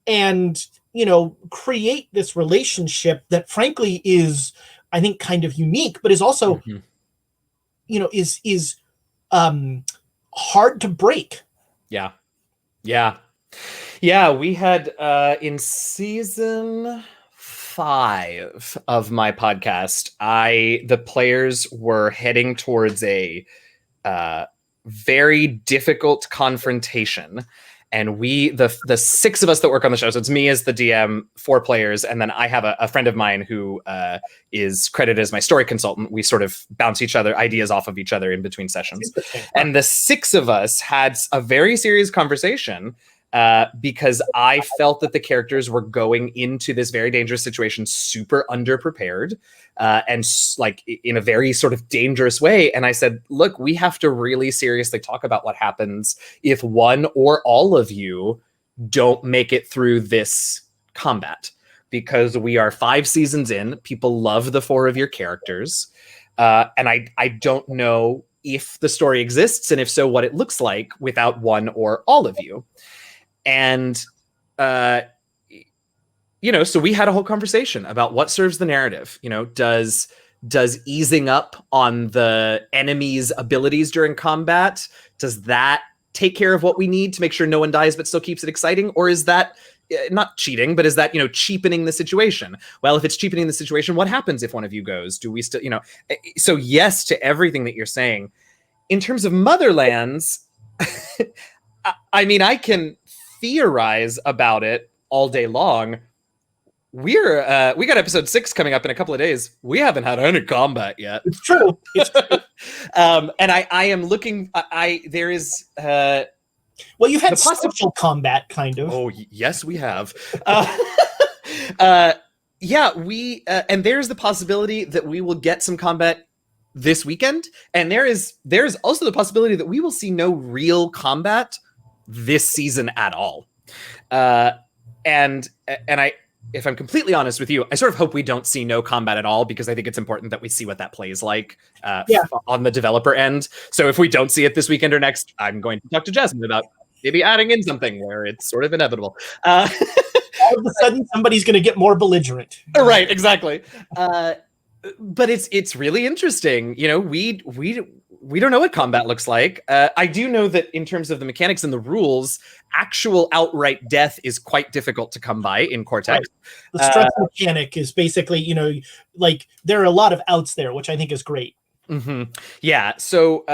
S1: and, you know, create this relationship that frankly is, I think, kind of unique, but is also, you know, is hard to break.
S2: Yeah. We had in season 5 of my podcast, the players were heading towards a very difficult confrontation. And the 6 of us that work on the show, so it's me as the DM, 4 players, and then I have a friend of mine who is credited as my story consultant. We sort of bounce ideas off of each other in between sessions. And the 6 of us had a very serious conversation because I felt that the characters were going into this very dangerous situation super underprepared and like in a very sort of dangerous way. And I said, look, we have to really seriously talk about what happens if one or all of you don't make it through this combat, because we are 5 seasons in. People love the 4 of your characters. And I don't know if the story exists, and if so, what it looks like without one or all of you. And, you know, so we had a whole conversation about what serves the narrative. You know, does easing up on the enemy's abilities during combat, does that take care of what we need to make sure no one dies but still keeps it exciting? Or is that not cheating, but is that, you know, cheapening the situation? Well, if it's cheapening the situation, what happens if one of you goes? Do we still, you know? So yes to everything that you're saying. In terms of Motherlands, I mean, I can theorize about it all day long. we got episode 6 coming up in a couple of days. We haven't had any combat yet.
S1: It's true. It's true.
S2: And I am looking. There is.
S1: Well, you've had social combat, kind of.
S2: Oh yes, we have. Yeah, we and there's the possibility that we will get some combat this weekend, and there's also the possibility that we will see no real combat this season at all. And I, if I'm completely honest with you, I sort of hope we don't see no combat at all, because I think it's important that we see what that plays like on the developer end. So if we don't see it this weekend or next, I'm going to talk to Jasmine about maybe adding in something where it's sort of inevitable.
S1: All of a sudden, somebody's going to get more belligerent.
S2: Right, exactly. But it's really interesting. You know, we don't know what combat looks like. I do know that in terms of the mechanics and the rules, actual outright death is quite difficult to come by in Cortex.
S1: Right. The stress mechanic is basically, you know, like there are a lot of outs there, which I think is great.
S2: Mm-hmm. Yeah, so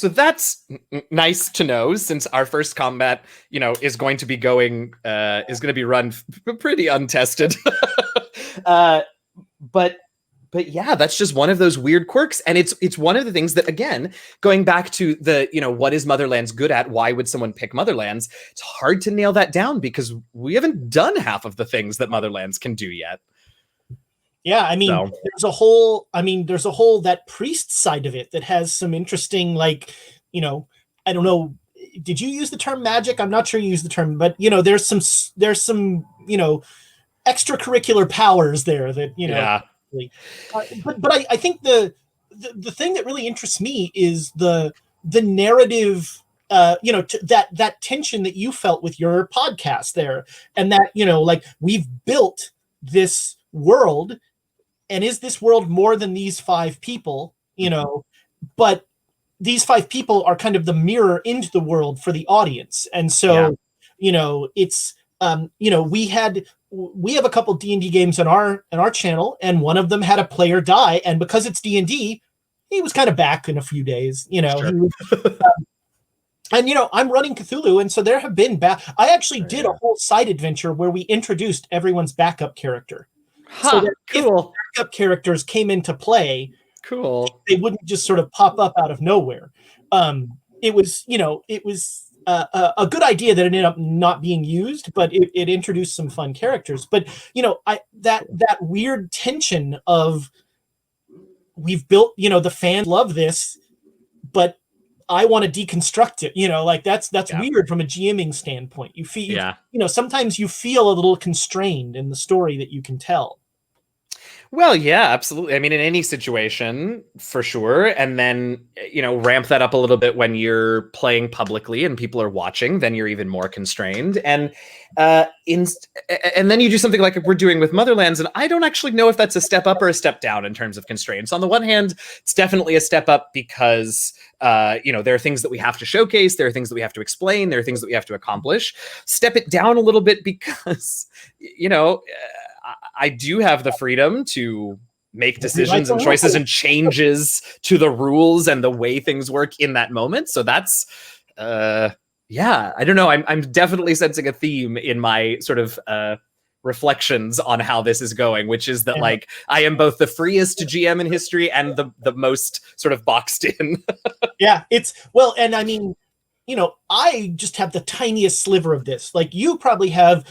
S2: that's nice to know, since our first combat, you know, is going to be run pretty untested. But yeah, that's just one of those weird quirks, and it's one of the things that, again, going back to the, you know, what is Motherlands good at? Why would someone pick Motherlands? It's hard to nail that down because we haven't done half of the things that Motherlands can do yet.
S1: Yeah, I mean, there's a whole that priest side of it that has some interesting, like, you know, I don't know, did you use the term magic? I'm not sure you used the term, but you know, there's some, you know, extracurricular powers there that, you know.
S2: Yeah.
S1: But I think the thing that really interests me is the narrative, you know, that tension that you felt with your podcast there, and that, you know, like, we've built this world, and is this world more than these 5 people, you know, but these 5 people are kind of the mirror into the world for the audience. And so, you know, it's, you know, we have a couple D&D games on our channel, and one of them had a player die, and because it's D&D, he was kind of back in a few days, you know. Sure. And you know, I'm running Cthulhu, and so there have been I actually did a whole side adventure where we introduced everyone's backup character. So that
S2: cool.
S1: If backup characters came into play,
S2: cool,
S1: they wouldn't just sort of pop up out of nowhere. It was, you know, a good idea that ended up not being used, but it introduced some fun characters. But you know, that weird tension of, we've built, you know, the fans love this, but I want to deconstruct it. You know, like that's weird from a GMing standpoint. You feel, you know, sometimes you feel a little constrained in the story that you can tell.
S2: Well, yeah, absolutely. I mean, in any situation, for sure. And then, you know, ramp that up a little bit when you're playing publicly and people are watching, then you're even more constrained. And and then you do something like we're doing with Motherlands, and I don't actually know if that's a step up or a step down in terms of constraints. On the one hand, it's definitely a step up because, you know, there are things that we have to showcase, there are things that we have to explain, there are things that we have to accomplish. Step it down a little bit because, you know, I do have the freedom to make decisions and choices and changes to the rules and the way things work in that moment. So that's, yeah, I don't know. I'm definitely sensing a theme in my sort of reflections on how this is going, which is that like I am both the freest GM in history and the most sort of boxed in.
S1: Yeah, well, and I mean, you know, I just have the tiniest sliver of this. Like, you probably have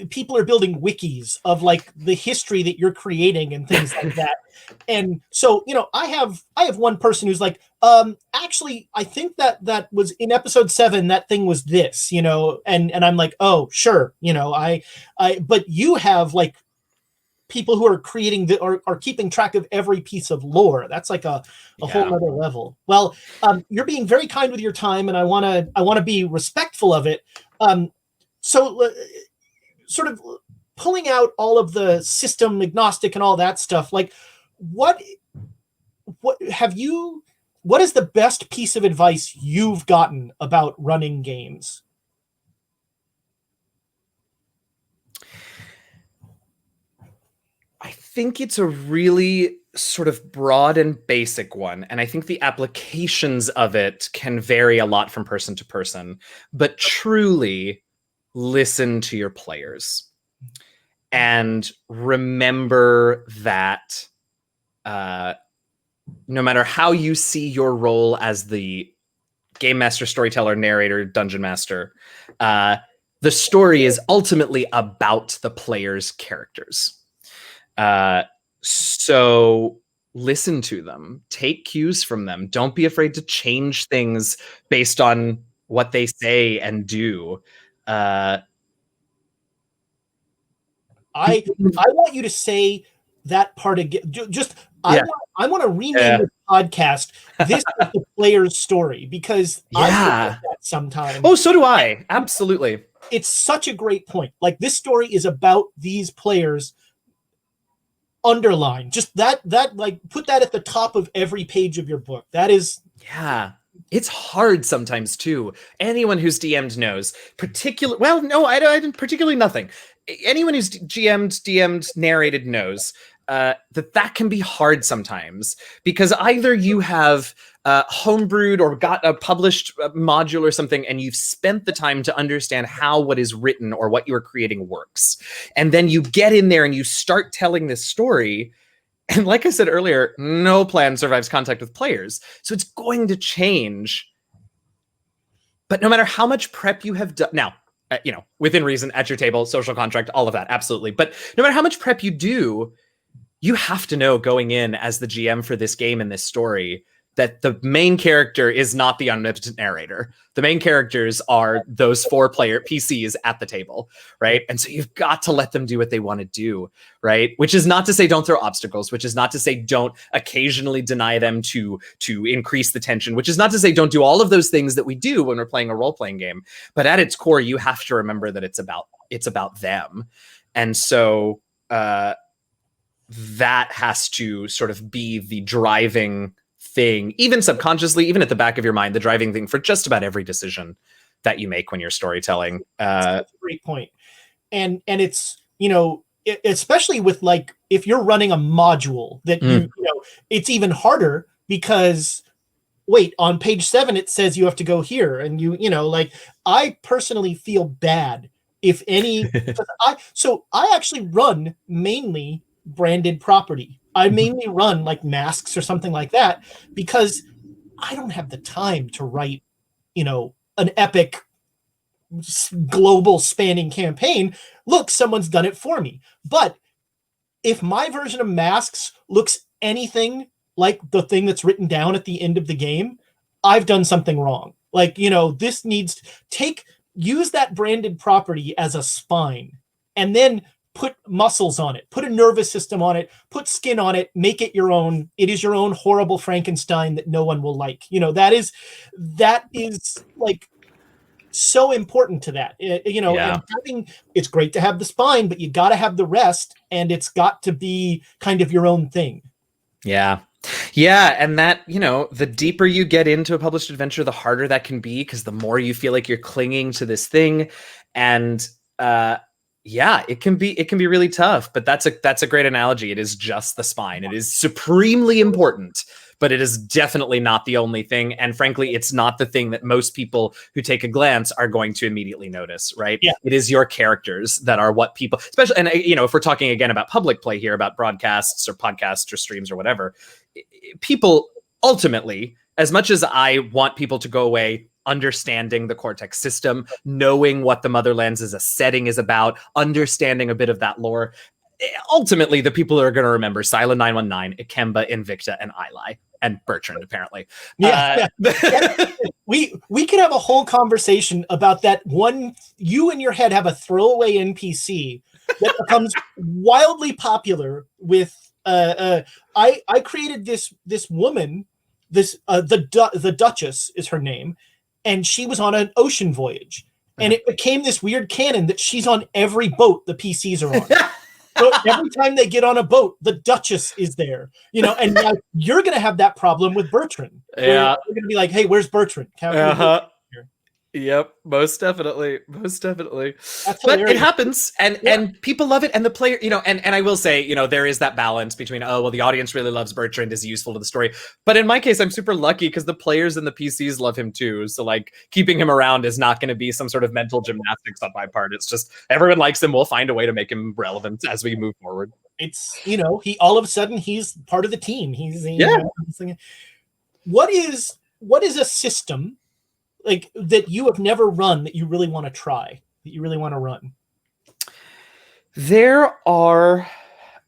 S1: people are building wikis of like the history that you're creating and things like that. And so, you know, I have one person who's like, actually, I think that was in episode 7, that thing was this, you know, and I'm like, oh, sure. You know, but you have like people who are creating are keeping track of every piece of lore. That's like a whole other level. Well, you're being very kind with your time, and I want to be respectful of it. So sort of pulling out all of the system agnostic and all that stuff, like what is the best piece of advice you've gotten about running games?
S2: I think it's a really sort of broad and basic one. And I think the applications of it can vary a lot from person to person, but truly listen to your players. and remember that no matter how you see your role as the game master, storyteller, narrator, dungeon master, the story is ultimately about the player's characters. So listen to them, take cues from them. Don't be afraid to change things based on what they say and do.
S1: I want you to say that part again. I want to rename the podcast. This is the player's story, because I forget that sometimes.
S2: Oh, so do I. Absolutely.
S1: It's such a great point. Like, this story is about these players. Underline just that like, put that at the top of every page of your book. That is,
S2: it's hard sometimes too. Anyone who's DM'd knows, I didn't particularly nothing. Anyone who's DM'd, narrated knows that can be hard sometimes, because either you have homebrewed or got a published module or something, and you've spent the time to understand how what is written or what you're creating works. And then you get in there and you start telling this story. And like I said earlier, no plan survives contact with players. So it's going to change. But no matter how much prep you have done, now, within reason, at your table, social contract, all of that, absolutely. But no matter how much prep you do, you have to know going in as the GM for this game and this story that the main character is not the omnipotent narrator. The main characters are those 4-player PCs at the table, right? And so you've got to let them do what they want to do, right? Which is not to say don't throw obstacles, which is not to say don't occasionally deny them to increase the tension, which is not to say don't do all of those things that we do when we're playing a role-playing game. But at its core, you have to remember that it's about them. And so that has to sort of be the driving thing, even subconsciously, even at the back of your mind, the driving thing for just about every decision that you make when you're storytelling.
S1: That's a great point. And it's, especially with, like, if you're running a module that it's even harder, because wait, on page 7 it says you have to go here, and like, I personally feel bad if any I actually run mainly branded property. I mainly run like masks or something like that, because I don't have the time to write, an epic global spanning campaign. Look, someone's done it for me. But if my version of masks looks anything like the thing that's written down at the end of the game, I've done something wrong. Like, this needs use that branded property as a spine, and then put muscles on it, put a nervous system on it, put skin on it, make it your own. It is your own horrible Frankenstein that no one will like. That is like so important to that. And it's great to have the spine, but you got to have the rest, and it's got to be kind of your own thing.
S2: Yeah. And that, the deeper you get into a published adventure, the harder that can be, because the more you feel like you're clinging to this thing. And it can be really tough, but that's a great analogy. It is just the spine. It is supremely important, but it is definitely not the only thing. And frankly, it's not the thing that most people who take a glance are going to immediately notice, right?
S1: Yeah.
S2: It is your characters that are what people, especially, and if we're talking again about public play here, about broadcasts or podcasts or streams or whatever, people ultimately, as much as I want people to go away understanding the Cortex system, knowing what the Motherlands as a setting is about, understanding a bit of that lore, ultimately the people are going to remember Silent 919, Ikemba, Invicta, and Ili, and Bertrand, apparently.
S1: We could have a whole conversation about that one. You in your head have a throwaway NPC that becomes wildly popular with I created this woman, the Duchess is her name, and she was on an ocean voyage, and it became this weird canon that she's on every boat the PCs are on. So every time they get on a boat, the Duchess is there, and now you're going to have that problem with Bertrand.
S2: Yeah.
S1: You're going to be like, hey, where's Bertrand?
S2: Yep, most definitely, most definitely.
S1: That's
S2: But it
S1: hilarious.
S2: happens, and people love it, and the player, and I will say, there is that balance between, oh well, the audience really loves Bertrand, is useful to the story, but in my case, I'm super lucky because the players and the PCs love him too. So like keeping him around is not going to be some sort of mental gymnastics on my part. It's just everyone likes him. We'll find a way to make him relevant as we move forward.
S1: It's he all of a sudden he's part of the team.
S2: Yeah.
S1: What is a system like that you have never run that you really want to try, that you really want to run?
S2: There are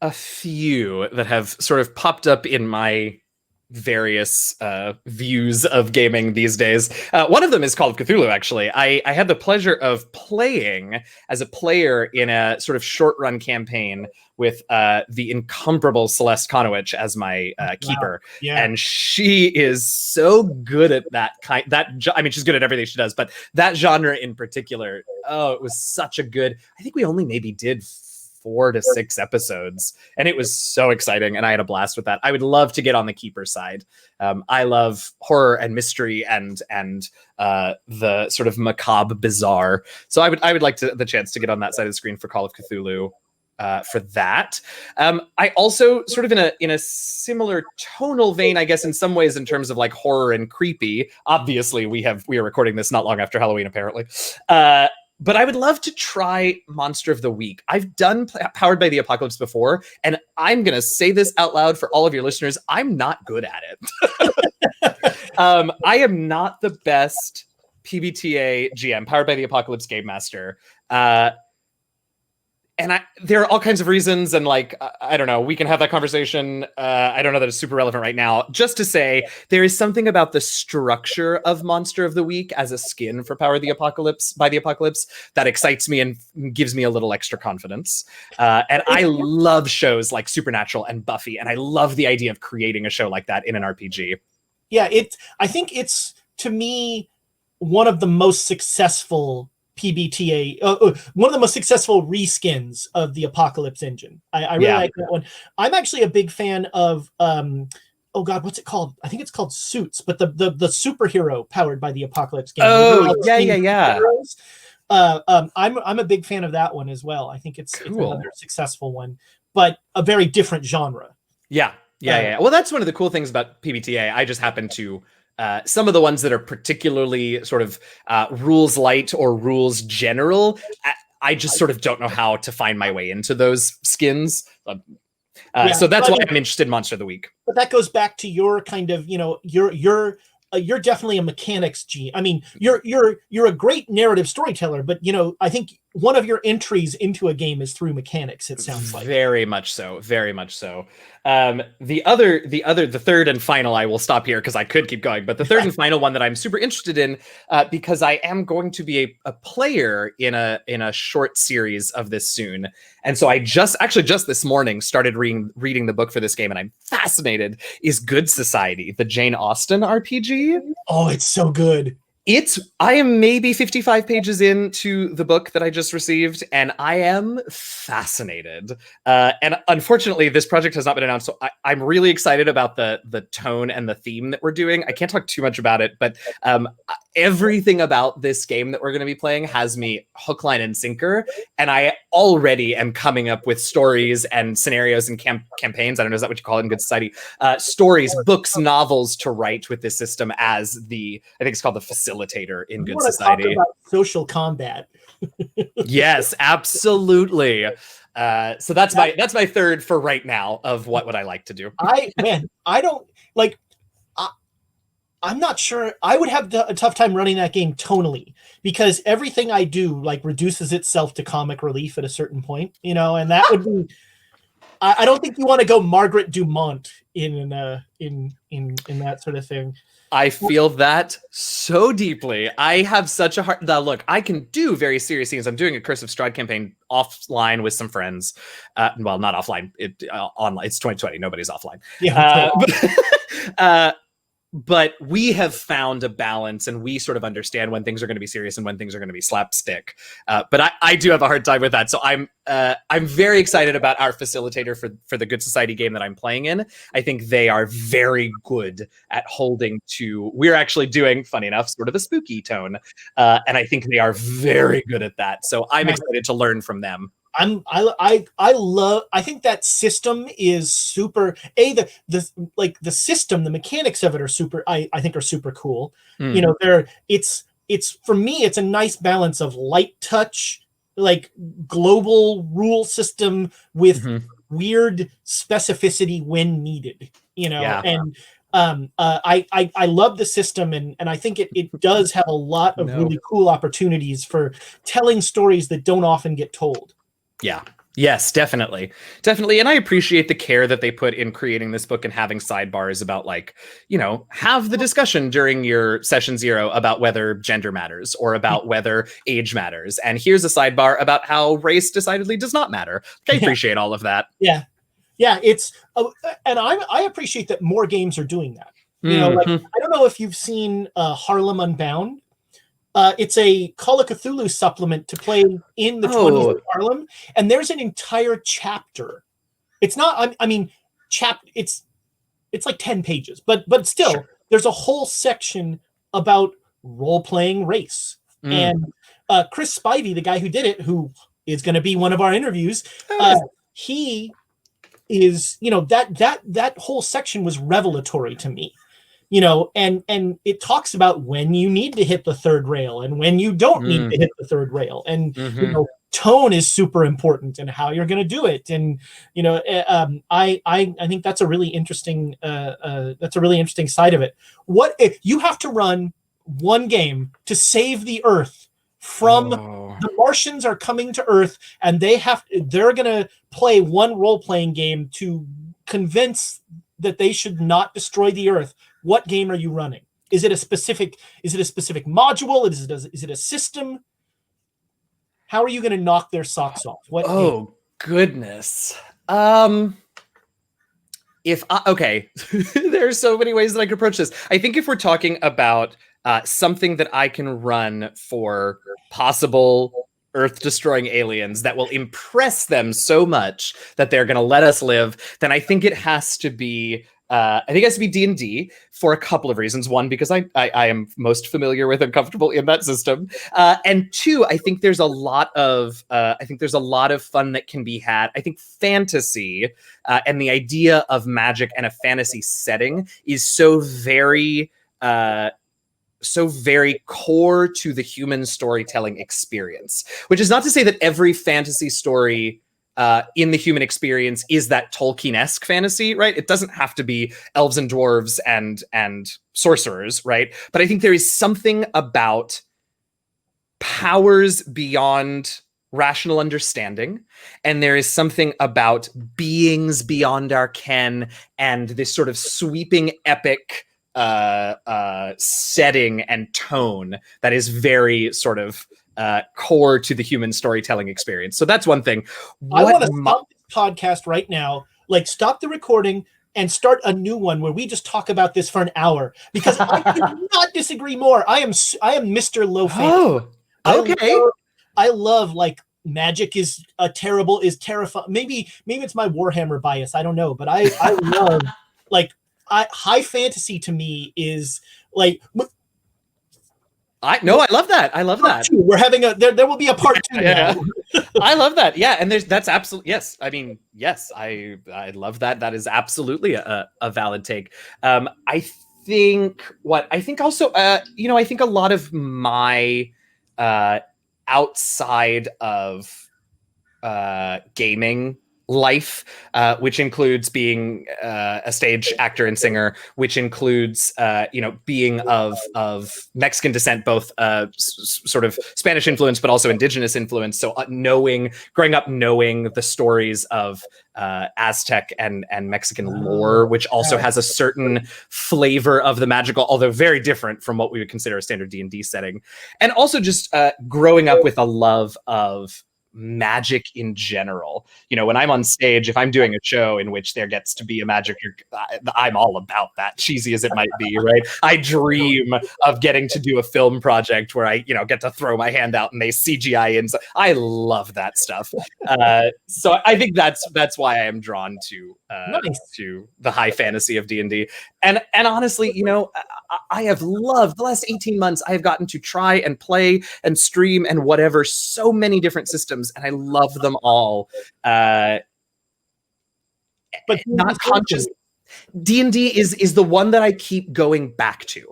S2: a few that have sort of popped up in my various views of gaming these days. One of them is Call of Cthulhu, actually. I had the pleasure of playing as a player in a sort of short-run campaign with the incomparable Celeste Konowich as my keeper.
S1: Yeah.
S2: And she is so good at she's good at everything she does, but that genre in particular, it was such a good, I think we only maybe did 4 to 6 episodes, and it was so exciting, and I had a blast with that. I would love to get on the keeper side. I love horror and mystery and the sort of macabre bizarre. So I would like the chance to get on that side of the screen for Call of Cthulhu. For that, I also sort of in a similar tonal vein, I guess, in some ways, in terms of like horror and creepy. Obviously, we are recording this not long after Halloween, apparently. But I would love to try Monster of the Week. I've done Powered by the Apocalypse before, and I'm going to say this out loud for all of your listeners. I'm not good at it. I am not the best PBTA GM, Powered by the Apocalypse Game Master. And there are all kinds of reasons, and like, I don't know, we can have that conversation. I don't know that it's super relevant right now. Just to say, there is something about the structure of Monster of the Week as a skin for Power of the Apocalypse by the Apocalypse that excites me and gives me a little extra confidence. And I love shows like Supernatural and Buffy, and I love the idea of creating a show like that in an RPG.
S1: Yeah, I think it's, to me, one of the most successful PBTA, one of the most successful reskins of the Apocalypse engine. I really like that one. I'm actually a big fan of oh god, what's it called? I think it's called Suits, but the superhero Powered by the Apocalypse game.
S2: Oh, yeah.
S1: I'm a big fan of that one as well. I think it's another successful one, but a very different genre.
S2: Yeah. Well, that's one of the cool things about PBTA. I just happen to some of the ones that are particularly sort of rules light or rules general, I just sort of don't know how to find my way into those skins. So that's why I'm interested in Monster of the Week.
S1: But that goes back to your kind of, you're definitely a mechanics G. I mean, you're a great narrative storyteller, but I think one of your entries into a game is through mechanics. It sounds like
S2: very much so. The third and final, I will stop here because I could keep going, but the third and final one that I'm super interested in, because I am going to be a player in a short series of this soon, and so I just this morning started reading the book for this game, and I'm fascinated. Is Good Society, the Jane Austen RPG?
S1: Oh, it's so good.
S2: I am maybe 55 pages into the book that I just received, and I am fascinated. And unfortunately, this project has not been announced, so I'm really excited about the tone and the theme that we're doing. I can't talk too much about it, but everything about this game that we're going to be playing has me hook, line, and sinker, and I already am coming up with stories and scenarios and campaigns. I don't know, is that what you call it in Good Society? Stories, books, novels to write with this system as I think it's called the facilitator in Good Society.
S1: Talk about social combat.
S2: Yes, absolutely. So that's my third for right now of what would I like to do.
S1: I'm not sure. I would have a tough time running that game tonally because everything I do like reduces itself to comic relief at a certain point, and that would be. I don't think you want to go Margaret Dumont in that sort of thing.
S2: I feel that so deeply. I have such a heart. Now, look, I can do very serious things. I'm doing a Curse of Strahd campaign offline with some friends. Well, not offline. Online. It's 2020. Nobody's offline.
S1: Yeah.
S2: but we have found a balance, and we sort of understand when things are going to be serious and when things are going to be slapstick. But I do have a hard time with that. So I'm very excited about our facilitator for the Good Society game that I'm playing in. I think they are very good at holding to. We're actually doing, funny enough, sort of a spooky tone, and I think they are very good at that. So I'm excited to learn from them.
S1: I think that system is super. The system, the mechanics of it are super. I think are super cool. You know, it's for me, it's a nice balance of light touch, like global rule system with weird specificity when needed. You know, and I love the system, and I think it does have a lot of really cool opportunities for telling stories that don't often get told.
S2: Yeah. Yes, definitely. Definitely. And I appreciate the care that they put in creating this book and having sidebars about, like, you know, have the discussion during your session 0 about whether gender matters or about whether age matters. And here's a sidebar about how race decidedly does not matter. I appreciate all of that.
S1: Yeah. Yeah. It's, and I appreciate that more games are doing that. You know, like, I don't know if you've seen Harlem Unbound. It's a Call of Cthulhu supplement to play in the 20s of Harlem, and there's an entire chapter. It's not, I mean, it's like 10 pages, but still, there's a whole section about role-playing race. And Chris Spivey, the guy who did it, who is going to be one of our interviews, he is, you know, that whole section was revelatory to me. You know, and it talks about when you need to hit the third rail and when you don't need to hit the third rail, and you know, tone is super important and how you're going to do it. And you know, I think that's a really interesting side of it. What if you have to run one game to save the Earth from the Martians are coming to Earth, and they're going to play one role-playing game to convince that they should not destroy the Earth? What game are you running? Is it a specific module? Is it a system? How are you going to knock their socks off?
S2: Goodness. There's so many ways that I could approach this. I think if we're talking about something that I can run for possible Earth-destroying aliens that will impress them so much that they're going to let us live, then I think it has to be D&D for a couple of reasons. One, because I am most familiar with and comfortable in that system, and two, I think there's a lot of fun that can be had. I think fantasy and the idea of magic and a fantasy setting is so very core to the human storytelling experience, which is not to say that every fantasy story in the human experience is that Tolkien-esque fantasy, right? It doesn't have to be elves and dwarves and sorcerers, right? But I think there is something about powers beyond rational understanding, and there is something about beings beyond our ken, and this sort of sweeping epic setting and tone that is very sort of core to the human storytelling experience. So that's one thing.
S1: I want to stop this podcast right now, like stop the recording and start a new one where we just talk about this for an hour, because I could not disagree more. I am Mr. Low Fantasy.
S2: Okay.
S1: I love like magic is terrifying. Maybe it's my Warhammer bias. I don't know, but I love like high fantasy to me is like.
S2: I love that. I love that.
S1: We're having there will be a part 2 now.
S2: I love that. Yeah, and that's absolutely, yes. I mean, yes, I love that. That is absolutely a valid take. I think also I think a lot of my outside of gaming life, which includes being a stage actor and singer, which includes being of Mexican descent, both sort of Spanish influence but also indigenous influence. So growing up knowing the stories of Aztec and Mexican lore, which also has a certain flavor of the magical, although very different from what we would consider a standard D&D setting. And also just growing up with a love of magic in general. You know, when I'm on stage, if I'm doing a show in which there gets to be a magic, I'm all about that, cheesy as it might be, right? I dream of getting to do a film project where I, you know, get to throw my hand out and they CGI in. I love that stuff. So I think that's why I am drawn to to the high fantasy of D&D. And honestly, you know, I have loved the last 18 months. I have gotten to try and play and stream and whatever, so many different systems, and I love them all. But not conscious. D&D is the one that I keep going back to.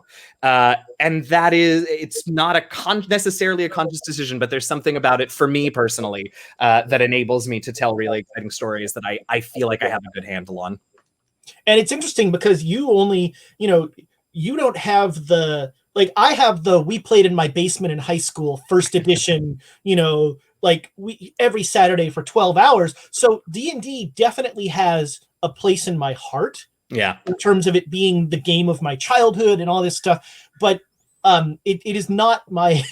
S2: And that is, it's not necessarily a conscious decision, but there's something about it for me personally that enables me to tell really exciting stories that I feel like I have a good handle on.
S1: And it's interesting because you only, you know, you don't have the, like, I have the we played in my basement in high school first edition, you know, like we every Saturday for 12 hours. So D&D definitely has a place in my heart.
S2: Yeah.
S1: In terms of it being the game of my childhood and all this stuff. But it is not my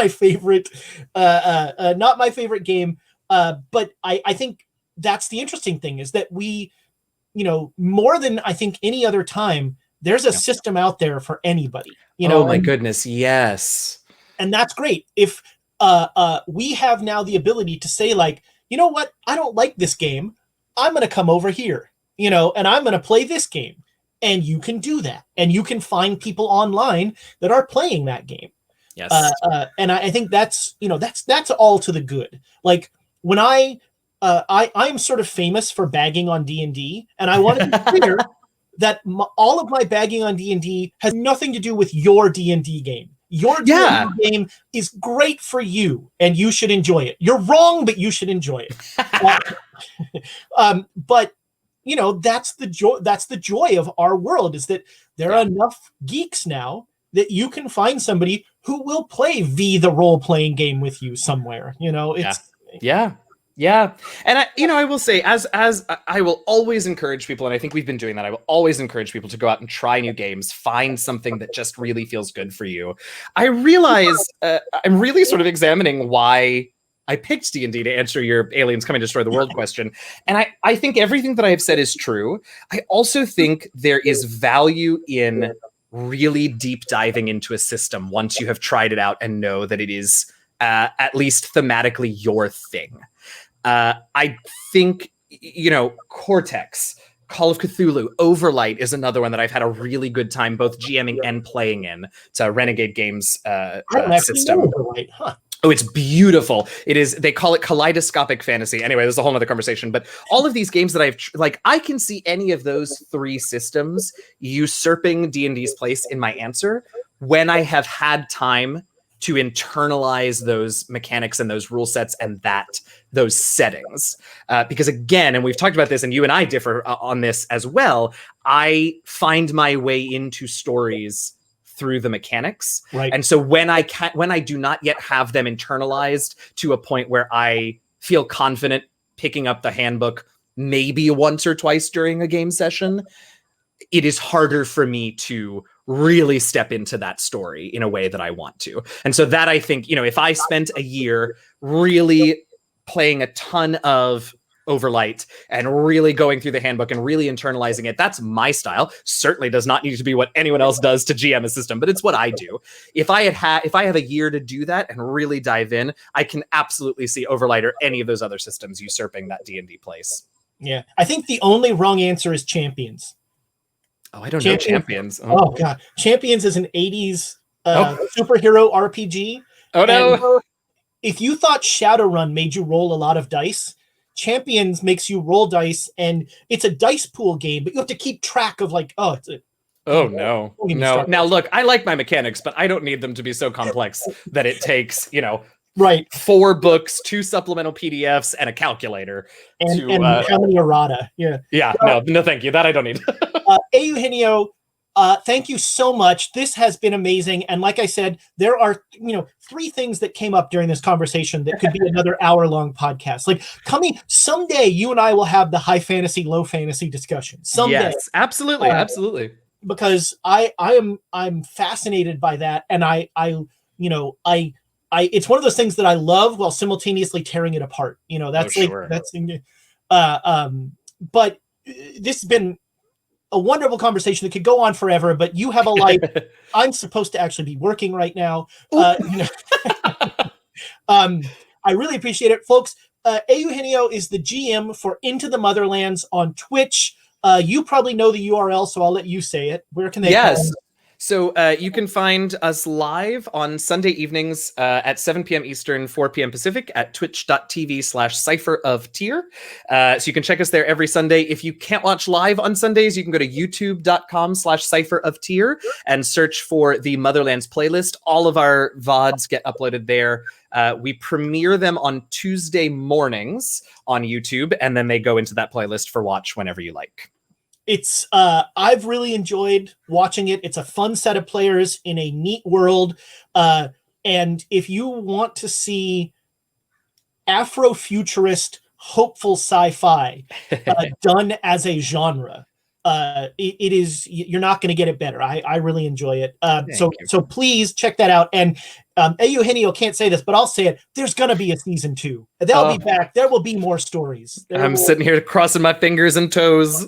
S1: favorite not my favorite game. But I think that's the interesting thing, is that we, you know, more than I think any other time, there's a system out there for anybody, you know.
S2: Oh my goodness, yes.
S1: And that's great. If we have now the ability to say, like, you know what, I don't like this game, I'm going to come over here, you know, and I'm going to play this game. And you can do that. And you can find people online that are playing that game.
S2: Yes.
S1: And I think that's, you know, that's all to the good. Like, when I'm sort of famous for bagging on D&D, and I want to be clear that all of my bagging on D&D has nothing to do with your D&D game. Your D&D game is great for you, and you should enjoy it. You're wrong, but you should enjoy it. But you know, that's the joy. That's the joy of our world, is that there are enough geeks now that you can find somebody who will play the role-playing game with you somewhere. You know, it's
S2: Yeah. And I will say, as I will always encourage people, and I think we've been doing that, I will always encourage people to go out and try new games, find something that just really feels good for you. I realize I'm really sort of examining why I picked D&D to answer your aliens come and destroy the world question. And I think everything that I have said is true. I also think there is value in really deep diving into a system once you have tried it out and know that it is at least thematically your thing. I think, you know, Cortex, Call of Cthulhu, Overlight is another one that I've had a really good time both GMing and playing in. It's a Renegade Games system.
S1: Overlight, huh?
S2: Oh, it's beautiful. It is. They call it kaleidoscopic fantasy. Anyway, there's a whole other conversation. But all of these games that I've I can see any of those three systems usurping D&D's place in my answer when I have had time to internalize those mechanics and those rule sets and those settings. Because again, and we've talked about this, and you and I differ on this as well, I find my way into stories through the mechanics.
S1: Right.
S2: And so when I do not yet have them internalized to a point where I feel confident picking up the handbook maybe once or twice during a game session, it is harder for me to really step into that story in a way that I want to. And so that, I think, you know, if I spent a year really playing a ton of Overlight and really going through the handbook and really internalizing it, that's my style. Certainly does not need to be what anyone else does to GM a system, but it's what I do. If I have a year to do that and really dive in, I can absolutely see Overlight or any of those other systems usurping that D&D place.
S1: Yeah. I think the only wrong answer is Champions.
S2: Oh, I don't know Champions.
S1: Oh God. Champions is an 80s superhero RPG.
S2: Oh no.
S1: And if you thought Shadowrun made you roll a lot of dice, Champions makes you roll dice, and it's a dice pool game, but you have to keep track of, like,
S2: no. Now look, I like my mechanics, but I don't need them to be so complex that it takes, you know,
S1: right,
S2: 4 books, 2 supplemental PDFs, and a calculator.
S1: And how many errata? Yeah.
S2: No, thank you. That I don't need.
S1: Eugenio, thank you so much. This has been amazing. And like I said, there are, 3 things that came up during this conversation that could be another hour-long podcast. Like, someday you and I will have the high fantasy, low fantasy discussion. Someday.
S2: Yes, absolutely.
S1: Because I'm fascinated by that. And I it's one of those things that I love while simultaneously tearing it apart. That's but this has been a wonderful conversation that could go on forever, but you have a life. I'm supposed to actually be working right now. I really appreciate it, folks. Eugenio is the GM for Into the Motherlands on Twitch. You probably know the URL, so I'll let you say it. Where can they
S2: Yes.
S1: find?
S2: So you can find us live on Sunday evenings at 7 p.m. Eastern, 4 p.m. Pacific at twitch.tv/cypheroftyer. So you can check us there every Sunday. If you can't watch live on Sundays, you can go to youtube.com/cypheroftyer and search for the Motherlands playlist. All of our VODs get uploaded there. We premiere them on Tuesday mornings on YouTube, and then they go into that playlist for watch whenever you like.
S1: It's I've really enjoyed watching it. It's a fun set of players in a neat world. And if you want to see Afrofuturist hopeful sci-fi done as a genre, it is, you're not going to get it better. I really enjoy it. So please check that out. And Eugenio can't say this, but I'll say it. There's going to be a season 2. They'll be back. There will be more stories.
S2: Sitting here crossing my fingers and toes.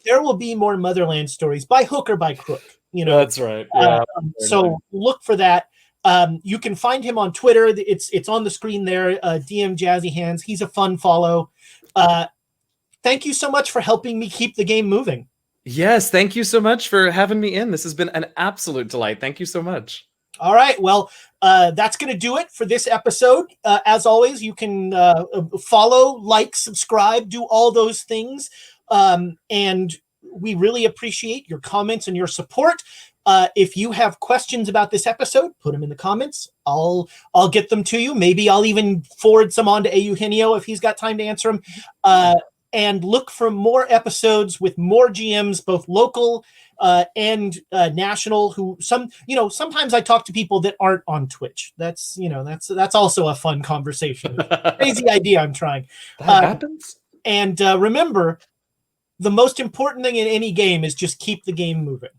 S1: there will be more Motherland stories by hook or by crook.
S2: That's right. Yeah.
S1: So look for that. You can find him on Twitter. It's on the screen there. DM Jazzy Hands. He's a fun follow. Thank you so much for helping me keep the game moving.
S2: Yes, thank you so much for having me in. This has been an absolute delight. Thank you so much.
S1: All right. Well, that's going to do it for this episode. As always, you can follow, like, subscribe, do all those things. And we really appreciate your comments and your support. If you have questions about this episode, put them in the comments. I'll get them to you. Maybe I'll even forward some on to Eugenio if he's got time to answer them. And look for more episodes with more GMs, both local and national. Sometimes I talk to people that aren't on Twitch. That's also a fun conversation. Crazy idea I'm trying.
S2: That happens.
S1: And remember, the most important thing in any game is just keep the game moving.